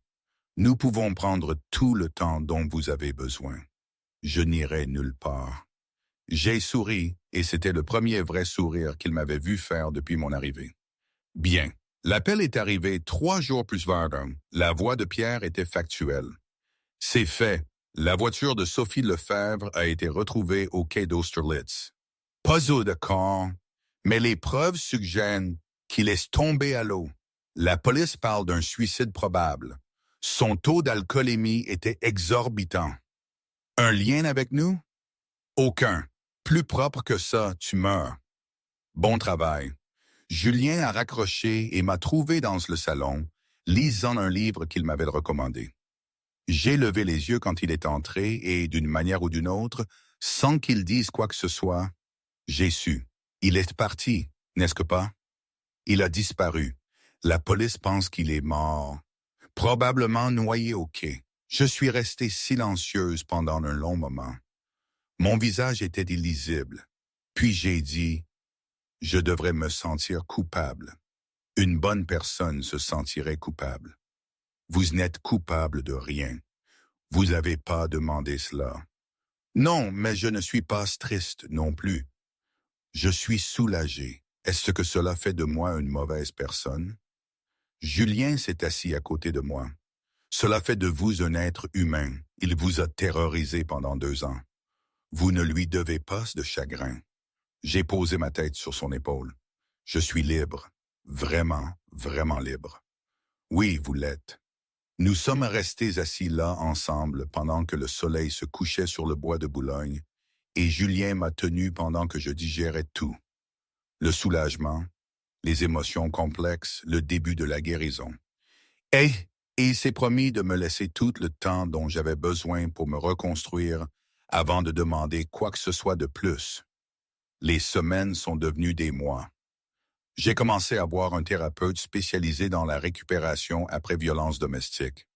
[SPEAKER 1] Nous pouvons prendre tout le temps dont vous avez besoin. Je n'irai nulle part. J'ai souri et c'était le premier vrai sourire qu'il m'avait vu faire depuis mon arrivée. Bien. L'appel est arrivé 3 jours plus tard. La voix de Pierre était factuelle. C'est fait. La voiture de Sophie Lefebvre a été retrouvée au quai d'Austerlitz. Pas au d'accord, mais les preuves suggèrent qu'il est tombé à l'eau. La police parle d'un suicide probable. Son taux d'alcoolémie était exorbitant. Un lien avec nous? Aucun. Plus propre que ça, tu meurs. Bon travail. Julien a raccroché et m'a trouvé dans le salon, lisant un livre qu'il m'avait recommandé. J'ai levé les yeux quand il est entré et, d'une manière ou d'une autre, sans qu'il dise quoi que ce soit, j'ai su. Il est parti, n'est-ce pas? Il a disparu. La police pense qu'il est mort. Probablement noyé au quai. Je suis restée silencieuse pendant un long moment. Mon visage était illisible. Puis j'ai dit, je devrais me sentir coupable. Une bonne personne se sentirait coupable. Vous n'êtes coupable de rien. Vous n'avez pas demandé cela. Non, mais je ne suis pas triste non plus. Je suis soulagé. Est-ce que cela fait de moi une mauvaise personne? Julien s'est assis à côté de moi. Cela fait de vous un être humain. Il vous a terrorisé pendant 2 ans. Vous ne lui devez pas de chagrin. J'ai posé ma tête sur son épaule. Je suis libre. Vraiment, vraiment libre. Oui, vous l'êtes. Nous sommes restés assis là ensemble pendant que le soleil se couchait sur le bois de Boulogne et Julien m'a tenu pendant que je digérais tout. Le soulagement, les émotions complexes, le début de la guérison. Et il s'est promis de me laisser tout le temps dont j'avais besoin pour me reconstruire avant de demander quoi que ce soit de plus. Les semaines sont devenues des mois. J'ai commencé à voir un thérapeute spécialisé dans la récupération après violence domestique.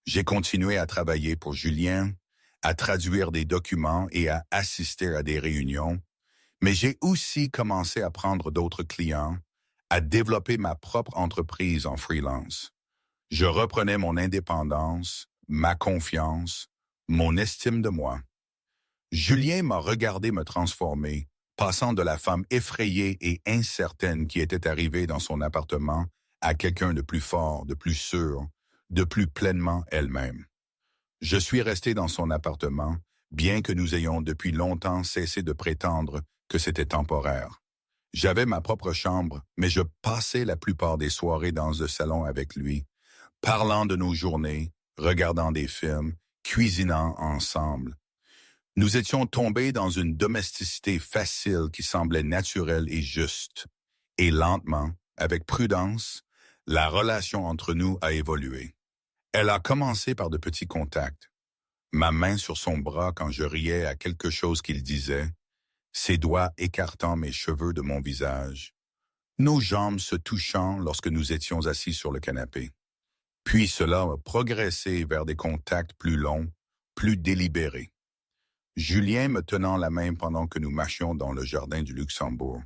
[SPEAKER 1] J'ai continué à travailler pour Julien, à traduire des documents et à assister à des réunions, mais j'ai aussi commencé à prendre d'autres clients, à développer ma propre entreprise en freelance. Je reprenais mon indépendance, ma confiance, mon estime de moi. Julien m'a regardé me transformer, passant de la femme effrayée et incertaine qui était arrivée dans son appartement à quelqu'un de plus fort, de plus sûr, de plus pleinement elle-même. Je suis resté dans son appartement, bien que nous ayons depuis longtemps cessé de prétendre que c'était temporaire. J'avais ma propre chambre, mais je passais la plupart des soirées dans le salon avec lui, parlant de nos journées, regardant des films, cuisinant ensemble. Nous étions tombés dans une domesticité facile qui semblait naturelle et juste. Et lentement, avec prudence, la relation entre nous a évolué. Elle a commencé par de petits contacts. Ma main sur son bras quand je riais à quelque chose qu'il disait, ses doigts écartant mes cheveux de mon visage, nos jambes se touchant lorsque nous étions assis sur le canapé. Puis cela a progressé vers des contacts plus longs, plus délibérés. Julien me tenant la main pendant que nous marchions dans le jardin du Luxembourg.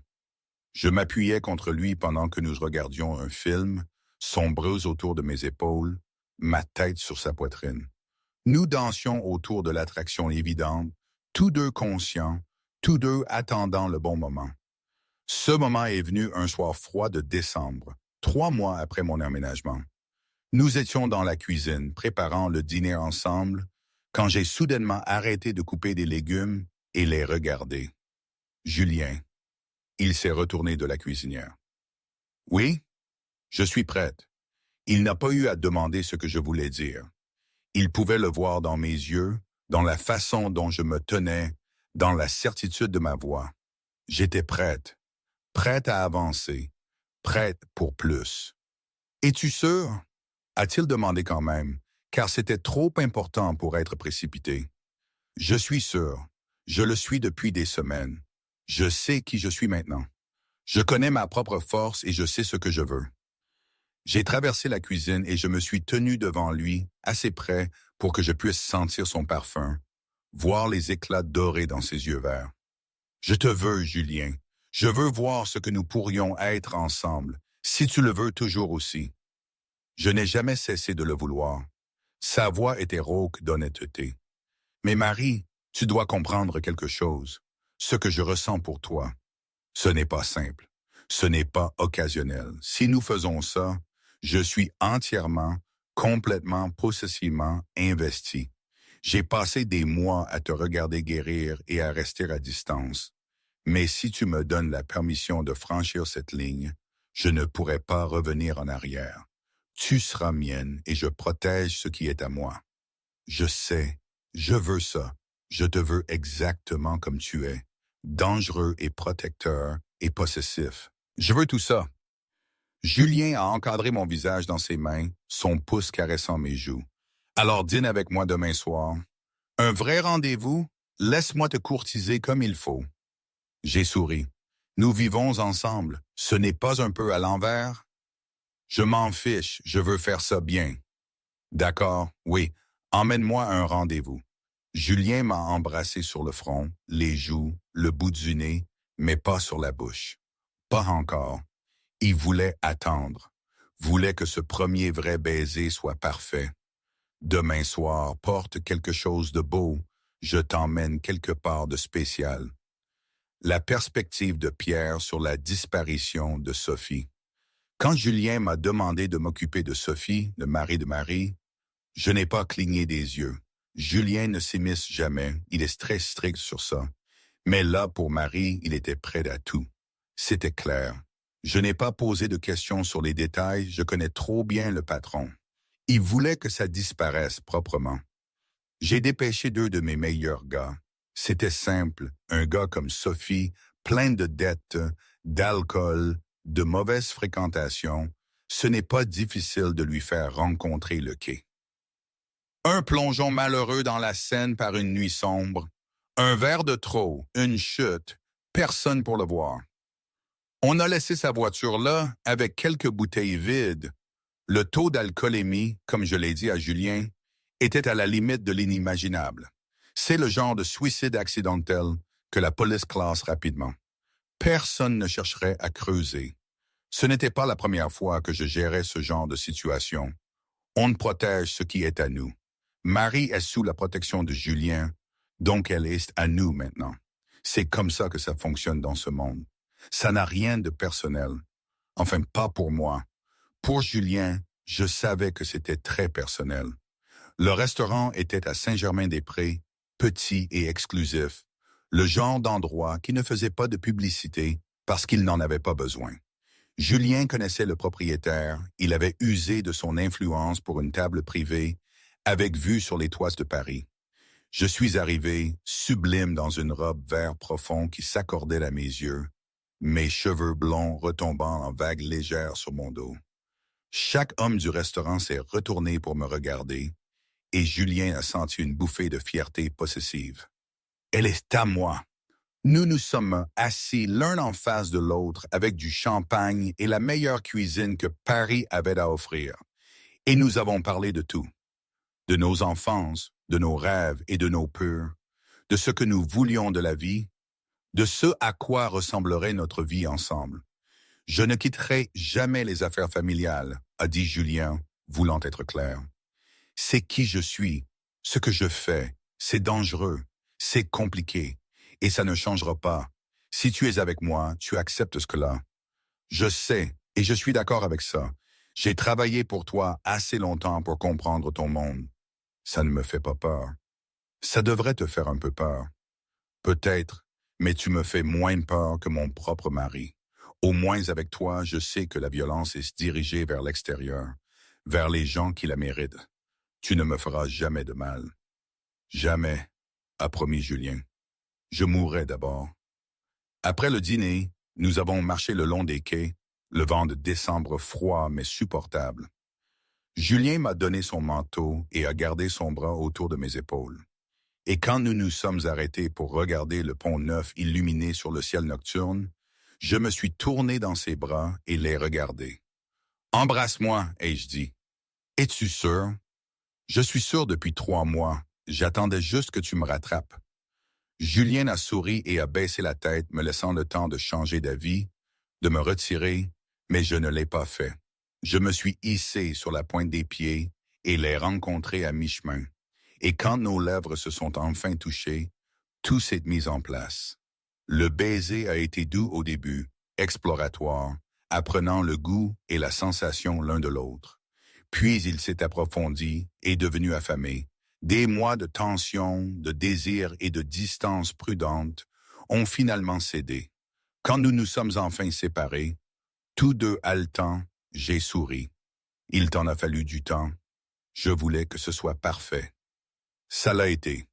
[SPEAKER 1] Je m'appuyais contre lui pendant que nous regardions un film, son bras autour de mes épaules, ma tête sur sa poitrine. Nous dansions autour de l'attraction évidente, tous deux conscients, tous deux attendant le bon moment. Ce moment est venu un soir froid de décembre, 3 mois après mon emménagement. Nous étions dans la cuisine, préparant le dîner ensemble, quand j'ai soudainement arrêté de couper des légumes et les regarder. Julien, il s'est retourné de la cuisinière. Oui, je suis prête. Il n'a pas eu à demander ce que je voulais dire. Il pouvait le voir dans mes yeux, dans la façon dont je me tenais, dans la certitude de ma voix. J'étais prête, prête à avancer, prête pour plus. Es-tu sûr? A-t-il demandé quand même, car c'était trop important pour être précipité. Je suis sûr, je le suis depuis des semaines. Je sais qui je suis maintenant. Je connais ma propre force et je sais ce que je veux. J'ai traversé la cuisine et je me suis tenu devant lui, assez près pour que je puisse sentir son parfum, voir les éclats dorés dans ses yeux verts. Je te veux, Julien. Je veux voir ce que nous pourrions être ensemble, si tu le veux toujours aussi. Je n'ai jamais cessé de le vouloir. Sa voix était rauque d'honnêteté. Mais Marie, tu dois comprendre quelque chose. Ce que je ressens pour toi, ce n'est pas simple. Ce n'est pas occasionnel. Si nous faisons ça, je suis entièrement, complètement, possessivement investi. J'ai passé des mois à te regarder guérir et à rester à distance. Mais si tu me donnes la permission de franchir cette ligne, je ne pourrai pas revenir en arrière. Tu seras mienne et je protège ce qui est à moi. Je sais, je veux ça. Je te veux exactement comme tu es, dangereux et protecteur et possessif. Je veux tout ça. Julien a encadré mon visage dans ses mains, son pouce caressant mes joues. Alors dîne avec moi demain soir. Un vrai rendez-vous? Laisse-moi te courtiser comme il faut. J'ai souri. Nous vivons ensemble. Ce n'est pas un peu à l'envers? Je m'en fiche, je veux faire ça bien. D'accord, oui. Emmène-moi à un rendez-vous. Julien m'a embrassé sur le front, les joues, le bout du nez, mais pas sur la bouche. Pas encore. Il voulait attendre. Voulait que ce premier vrai baiser soit parfait. Demain soir, porte quelque chose de beau. Je t'emmène quelque part de spécial. La perspective de Pierre sur la disparition de Sophie. Quand Julien m'a demandé de m'occuper de Sophie, le mari de Marie, je n'ai pas cligné des yeux. Julien ne s'immisce jamais, il est très strict sur ça. Mais là, pour Marie, il était prêt à tout. C'était clair. Je n'ai pas posé de questions sur les détails, je connais trop bien le patron. Il voulait que ça disparaisse proprement. J'ai dépêché 2 de mes meilleurs gars. C'était simple, un gars comme Sophie, plein de dettes, d'alcool, de mauvaise fréquentation. Ce n'est pas difficile de lui faire rencontrer le quai. Un plongeon malheureux dans la Seine par une nuit sombre. Un verre de trop, une chute, personne pour le voir. On a laissé sa voiture là avec quelques bouteilles vides. Le taux d'alcoolémie, comme je l'ai dit à Julien, était à la limite de l'inimaginable. C'est le genre de suicide accidentel que la police classe rapidement. Personne ne chercherait à creuser. Ce n'était pas la première fois que je gérais ce genre de situation. On protège ce qui est à nous. Marie est sous la protection de Julien, donc elle est à nous maintenant. C'est comme ça que ça fonctionne dans ce monde. Ça n'a rien de personnel. Enfin, pas pour moi. Pour Julien, je savais que c'était très personnel. Le restaurant était à Saint-Germain-des-Prés, petit et exclusif, le genre d'endroit qui ne faisait pas de publicité parce qu'il n'en avait pas besoin. Julien connaissait le propriétaire, il avait usé de son influence pour une table privée avec vue sur les toits de Paris. Je suis arrivé, sublime dans une robe vert profond qui s'accordait à mes yeux, mes cheveux blonds retombant en vagues légères sur mon dos. Chaque homme du restaurant s'est retourné pour me regarder, et Julien a senti une bouffée de fierté possessive. Elle est à moi. Nous nous sommes assis l'un en face de l'autre avec du champagne et la meilleure cuisine que Paris avait à offrir. Et nous avons parlé de tout. De nos enfances, de nos rêves et de nos peurs, de ce que nous voulions de la vie, de ce à quoi ressemblerait notre vie ensemble. Je ne quitterai jamais les affaires familiales, a dit Julien, voulant être clair. C'est qui je suis, ce que je fais, c'est dangereux, c'est compliqué, et ça ne changera pas. Si tu es avec moi, tu acceptes ce que là. Je sais, et je suis d'accord avec ça. J'ai travaillé pour toi assez longtemps pour comprendre ton monde. Ça ne me fait pas peur. Ça devrait te faire un peu peur. Peut-être, mais tu me fais moins peur que mon propre mari. Au moins avec toi, je sais que la violence est dirigée vers l'extérieur, vers les gens qui la méritent. Tu ne me feras jamais de mal. Jamais, a promis Julien. Je mourrai d'abord. Après le dîner, nous avons marché le long des quais, le vent de décembre froid mais supportable. Julien m'a donné son manteau et a gardé son bras autour de mes épaules. Et quand nous nous sommes arrêtés pour regarder le pont Neuf illuminé sur le ciel nocturne, je me suis tourné dans ses bras et l'ai regardé. « Embrasse-moi » ai-je dit. « Es-tu sûr? » « Je suis sûr depuis 3 mois. J'attendais juste que tu me rattrapes. » Julien a souri et a baissé la tête, me laissant le temps de changer d'avis, de me retirer, mais je ne l'ai pas fait. Je me suis hissé sur la pointe des pieds et l'ai rencontré à mi-chemin. Et quand nos lèvres se sont enfin touchées, tout s'est mis en place. Le baiser a été doux au début, exploratoire, apprenant le goût et la sensation l'un de l'autre. Puis il s'est approfondi et devenu affamé. Des mois de tension, de désir et de distance prudente ont finalement cédé. Quand nous nous sommes enfin séparés, tous deux haletants, j'ai souri. Il t'en a fallu du temps. Je voulais que ce soit parfait. Ça l'a été.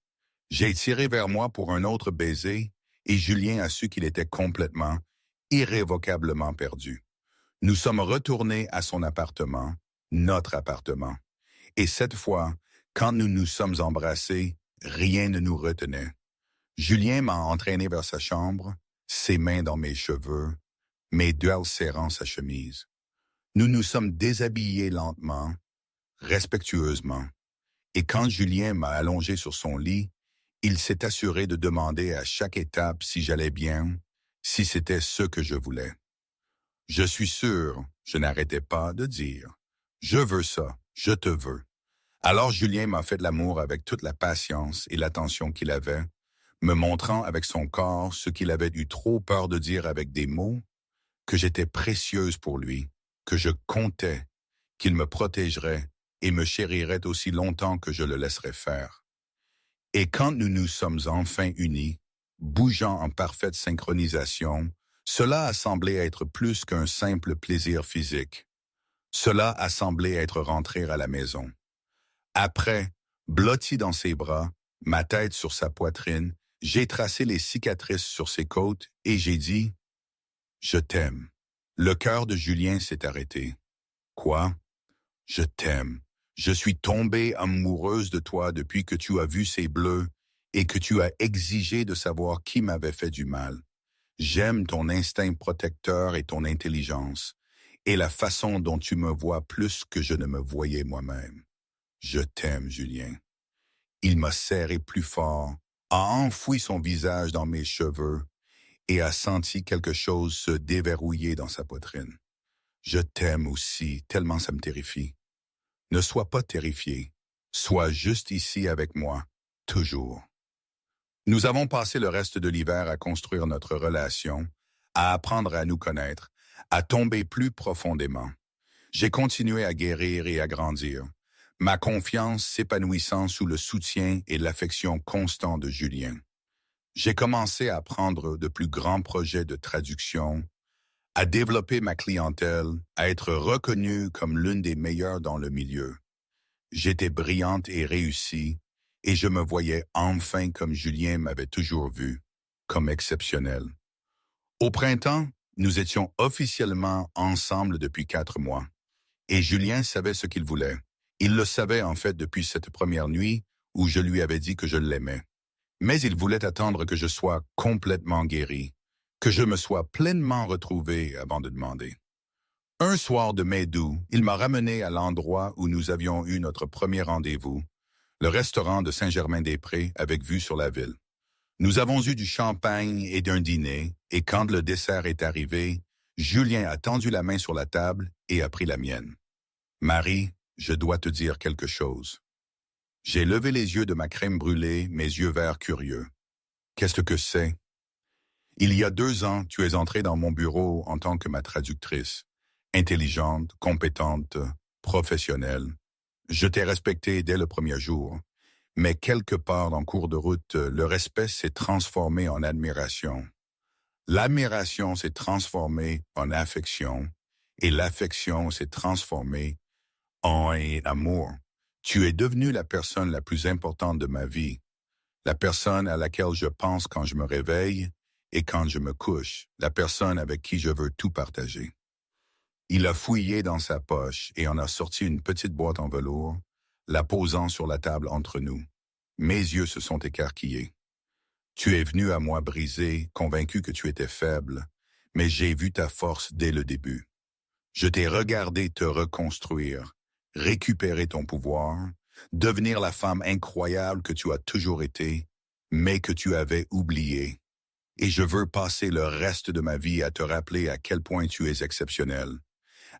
[SPEAKER 1] J'ai tiré vers moi pour un autre baiser et Julien a su qu'il était complètement, irrévocablement perdu. Nous sommes retournés à son appartement, notre appartement. Et cette fois, quand nous nous sommes embrassés, rien ne nous retenait. Julien m'a entraîné vers sa chambre, ses mains dans mes cheveux, mes doigts serrant sa chemise. Nous nous sommes déshabillés lentement, respectueusement, et quand Julien m'a allongé sur son lit, il s'est assuré de demander à chaque étape si j'allais bien, si c'était ce que je voulais. Je suis sûr, je n'arrêtais pas de dire, je veux ça, je te veux. Alors Julien m'a fait de l'amour avec toute la patience et l'attention qu'il avait, me montrant avec son corps ce qu'il avait eu trop peur de dire avec des mots, que j'étais précieuse pour lui, que je comptais, qu'il me protégerait et me chérirait aussi longtemps que je le laisserais faire. Et quand nous nous sommes enfin unis, bougeant en parfaite synchronisation, cela a semblé être plus qu'un simple plaisir physique. Cela a semblé être rentrer à la maison. Après, blotti dans ses bras, ma tête sur sa poitrine, j'ai tracé les cicatrices sur ses côtes et j'ai dit « Je t'aime ». Le cœur de Julien s'est arrêté. « Quoi? Je t'aime. Je suis tombée amoureuse de toi depuis que tu as vu ces bleus et que tu as exigé de savoir qui m'avait fait du mal. J'aime ton instinct protecteur et ton intelligence, et la façon dont tu me vois plus que je ne me voyais moi-même. Je t'aime, Julien. » Il m'a serré plus fort, a enfoui son visage dans mes cheveux et a senti quelque chose se déverrouiller dans sa poitrine. Je t'aime aussi, tellement ça me terrifie. Ne sois pas terrifié. Sois juste ici avec moi, toujours. Nous avons passé le reste de l'hiver à construire notre relation, à apprendre à nous connaître, à tomber plus profondément. J'ai continué à guérir et à grandir, ma confiance s'épanouissant sous le soutien et l'affection constant de Julien. J'ai commencé à prendre de plus grands projets de traduction, à développer ma clientèle, à être reconnue comme l'une des meilleures dans le milieu. J'étais brillante et réussie, et je me voyais enfin comme Julien m'avait toujours vu, comme exceptionnel. Au printemps, nous étions officiellement ensemble depuis 4 mois, et Julien savait ce qu'il voulait. Il le savait en fait depuis cette première nuit où je lui avais dit que je l'aimais. Mais il voulait attendre que je sois complètement guéri, que je me sois pleinement retrouvé avant de demander. Un soir de mai d'août, il m'a ramené à l'endroit où nous avions eu notre premier rendez-vous, le restaurant de Saint-Germain-des-Prés avec vue sur la ville. Nous avons eu du champagne et d'un dîner, et quand le dessert est arrivé, Julien a tendu la main sur la table et a pris la mienne. « Marie, je dois te dire quelque chose. » J'ai levé les yeux de ma crème brûlée, mes yeux verts curieux. « Qu'est-ce que c'est? » « Il y a 2 ans, tu es entrée dans mon bureau en tant que ma traductrice. Intelligente, compétente, professionnelle. Je t'ai respectée dès le premier jour. Mais quelque part en cours de route, le respect s'est transformé en admiration. L'admiration s'est transformée en affection, et l'affection s'est transformée en amour. Tu es devenue la personne la plus importante de ma vie, la personne à laquelle je pense quand je me réveille et quand je me couche, la personne avec qui je veux tout partager. Il a fouillé dans sa poche et en a sorti une petite boîte en velours, la posant sur la table entre nous. Mes yeux se sont écarquillés. Tu es venu à moi brisé, convaincu que tu étais faible, mais j'ai vu ta force dès le début. Je t'ai regardé te reconstruire, récupérer ton pouvoir, devenir la femme incroyable que tu as toujours été, mais que tu avais oubliée. Et je veux passer le reste de ma vie à te rappeler à quel point tu es exceptionnel,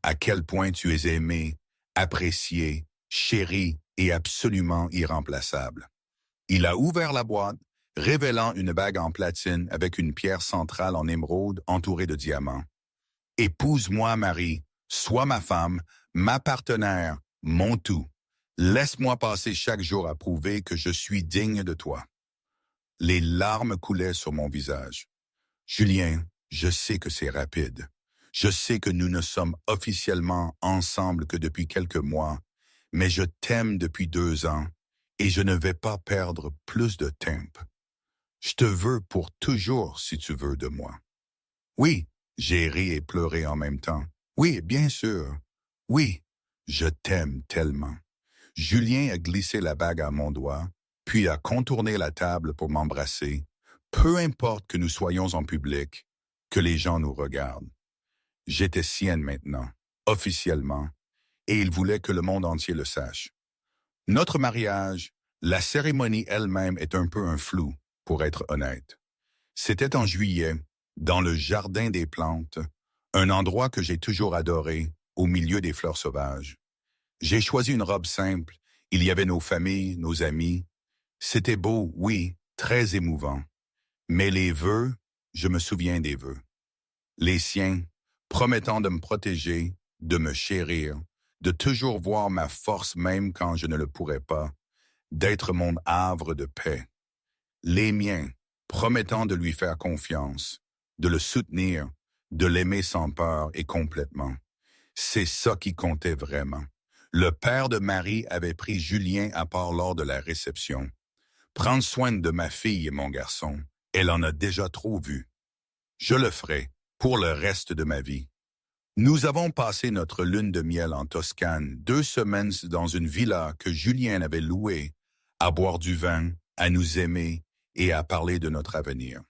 [SPEAKER 1] à quel point tu es aimé, apprécié, chéri et absolument irremplaçable. Il a ouvert la boîte, révélant une bague en platine avec une pierre centrale en émeraude entourée de diamants. « Épouse-moi, Marie, sois ma femme, ma partenaire, mon tout. Laisse-moi passer chaque jour à prouver que je suis digne de toi. » Les larmes coulaient sur mon visage. « Julien, je sais que c'est rapide. Je sais que nous ne sommes officiellement ensemble que depuis quelques mois, mais je t'aime depuis 2 ans et je ne vais pas perdre plus de temps. Je te veux pour toujours si tu veux de moi. » Oui, j'ai ri et pleuré en même temps. Oui, bien sûr. Oui, je t'aime tellement. Julien a glissé la bague à mon doigt, puis a contourné la table pour m'embrasser, Peu importe que nous soyons en public, que les gens nous regardent. J'étais sienne maintenant, officiellement, et il voulait que le monde entier le sache. Notre mariage, la cérémonie elle-même est un peu un flou, pour être honnête. C'était en juillet, dans le jardin des plantes, un endroit que j'ai toujours adoré, au milieu des fleurs sauvages. J'ai choisi une robe simple, il y avait nos familles, nos amis. C'était beau, oui, très émouvant. Mais les vœux, je me souviens des vœux. Les siens, promettant de me protéger, de me chérir, de toujours voir ma force même quand je ne le pourrais pas, d'être mon havre de paix. Les miens, promettant de lui faire confiance, de le soutenir, de l'aimer sans peur et complètement. C'est ça qui comptait vraiment. Le père de Marie avait pris Julien à part lors de la réception. Prendre soin de ma fille et mon garçon, elle en a déjà trop vu. Je le ferai pour le reste de ma vie. Nous avons passé notre lune de miel en Toscane, 2 semaines dans une villa que Julien avait louée, à boire du vin, à nous aimer et à parler de notre avenir.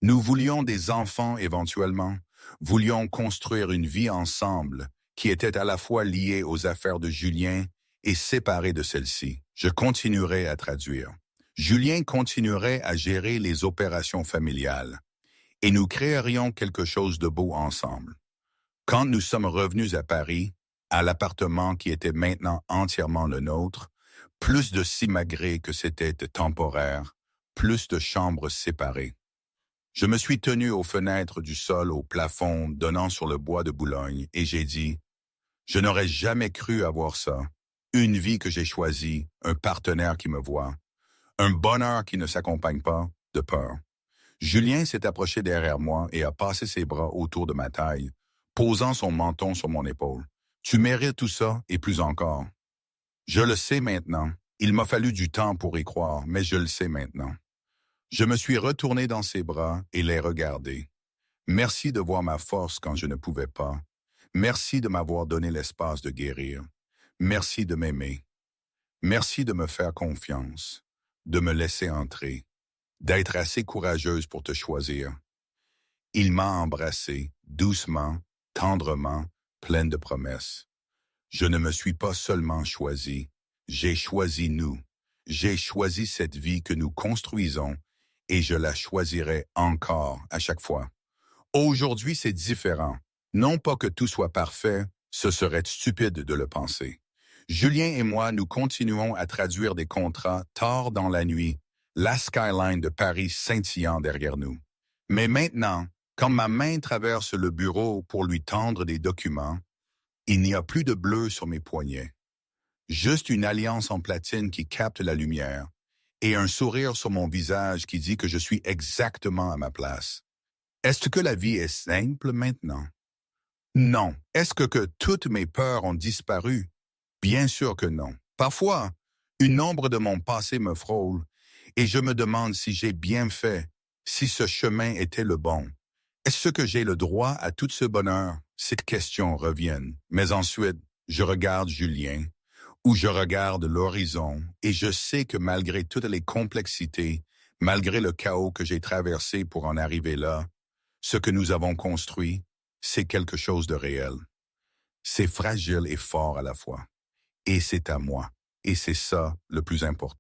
[SPEAKER 1] Nous voulions des enfants éventuellement, voulions construire une vie ensemble qui était à la fois liée aux affaires de Julien et séparée de celle-ci. Je continuerai à traduire. Julien continuerait à gérer les opérations familiales et nous créerions quelque chose de beau ensemble. Quand nous sommes revenus à Paris, à l'appartement qui était maintenant entièrement le nôtre, plus de simagrées que c'était temporaire, plus de chambres séparées. Je me suis tenu aux fenêtres du sol au plafond donnant sur le bois de Boulogne et j'ai dit « Je n'aurais jamais cru avoir ça, une vie que j'ai choisie, un partenaire qui me voit, un bonheur qui ne s'accompagne pas de peur. » Julien s'est approché derrière moi et a passé ses bras autour de ma taille, posant son menton sur mon épaule. « Tu mérites tout ça et plus encore. » Je le sais maintenant. Il m'a fallu du temps pour y croire, mais je le sais maintenant. Je me suis retourné dans ses bras et l'ai regardé. Merci de voir ma force quand je ne pouvais pas. Merci de m'avoir donné l'espace de guérir. Merci de m'aimer. Merci de me faire confiance, de me laisser entrer, d'être assez courageuse pour te choisir. Il m'a embrassé, doucement, tendrement, pleine de promesses. Je ne me suis pas seulement choisi, j'ai choisi nous. J'ai choisi cette vie que nous construisons et je la choisirai encore à chaque fois. Aujourd'hui, c'est différent. Non pas que tout soit parfait, ce serait stupide de le penser. Julien et moi, nous continuons à traduire des contrats tard dans la nuit, la skyline de Paris scintillant derrière nous. Mais maintenant, quand ma main traverse le bureau pour lui tendre des documents, il n'y a plus de bleu sur mes poignets. Juste une alliance en platine qui capte la lumière et un sourire sur mon visage qui dit que je suis exactement à ma place. Est-ce que la vie est simple maintenant? Non. Est-ce que toutes mes peurs ont disparu? Bien sûr que non. Parfois, une ombre de mon passé me frôle et je me demande si j'ai bien fait, si ce chemin était le bon. Est-ce que j'ai le droit à tout ce bonheur? Ces questions reviennent. Mais ensuite, je regarde Julien, ou je regarde l'horizon, et je sais que malgré toutes les complexités, malgré le chaos que j'ai traversé pour en arriver là, ce que nous avons construit, c'est quelque chose de réel. C'est fragile et fort à la fois. Et c'est à moi. Et c'est ça le plus important.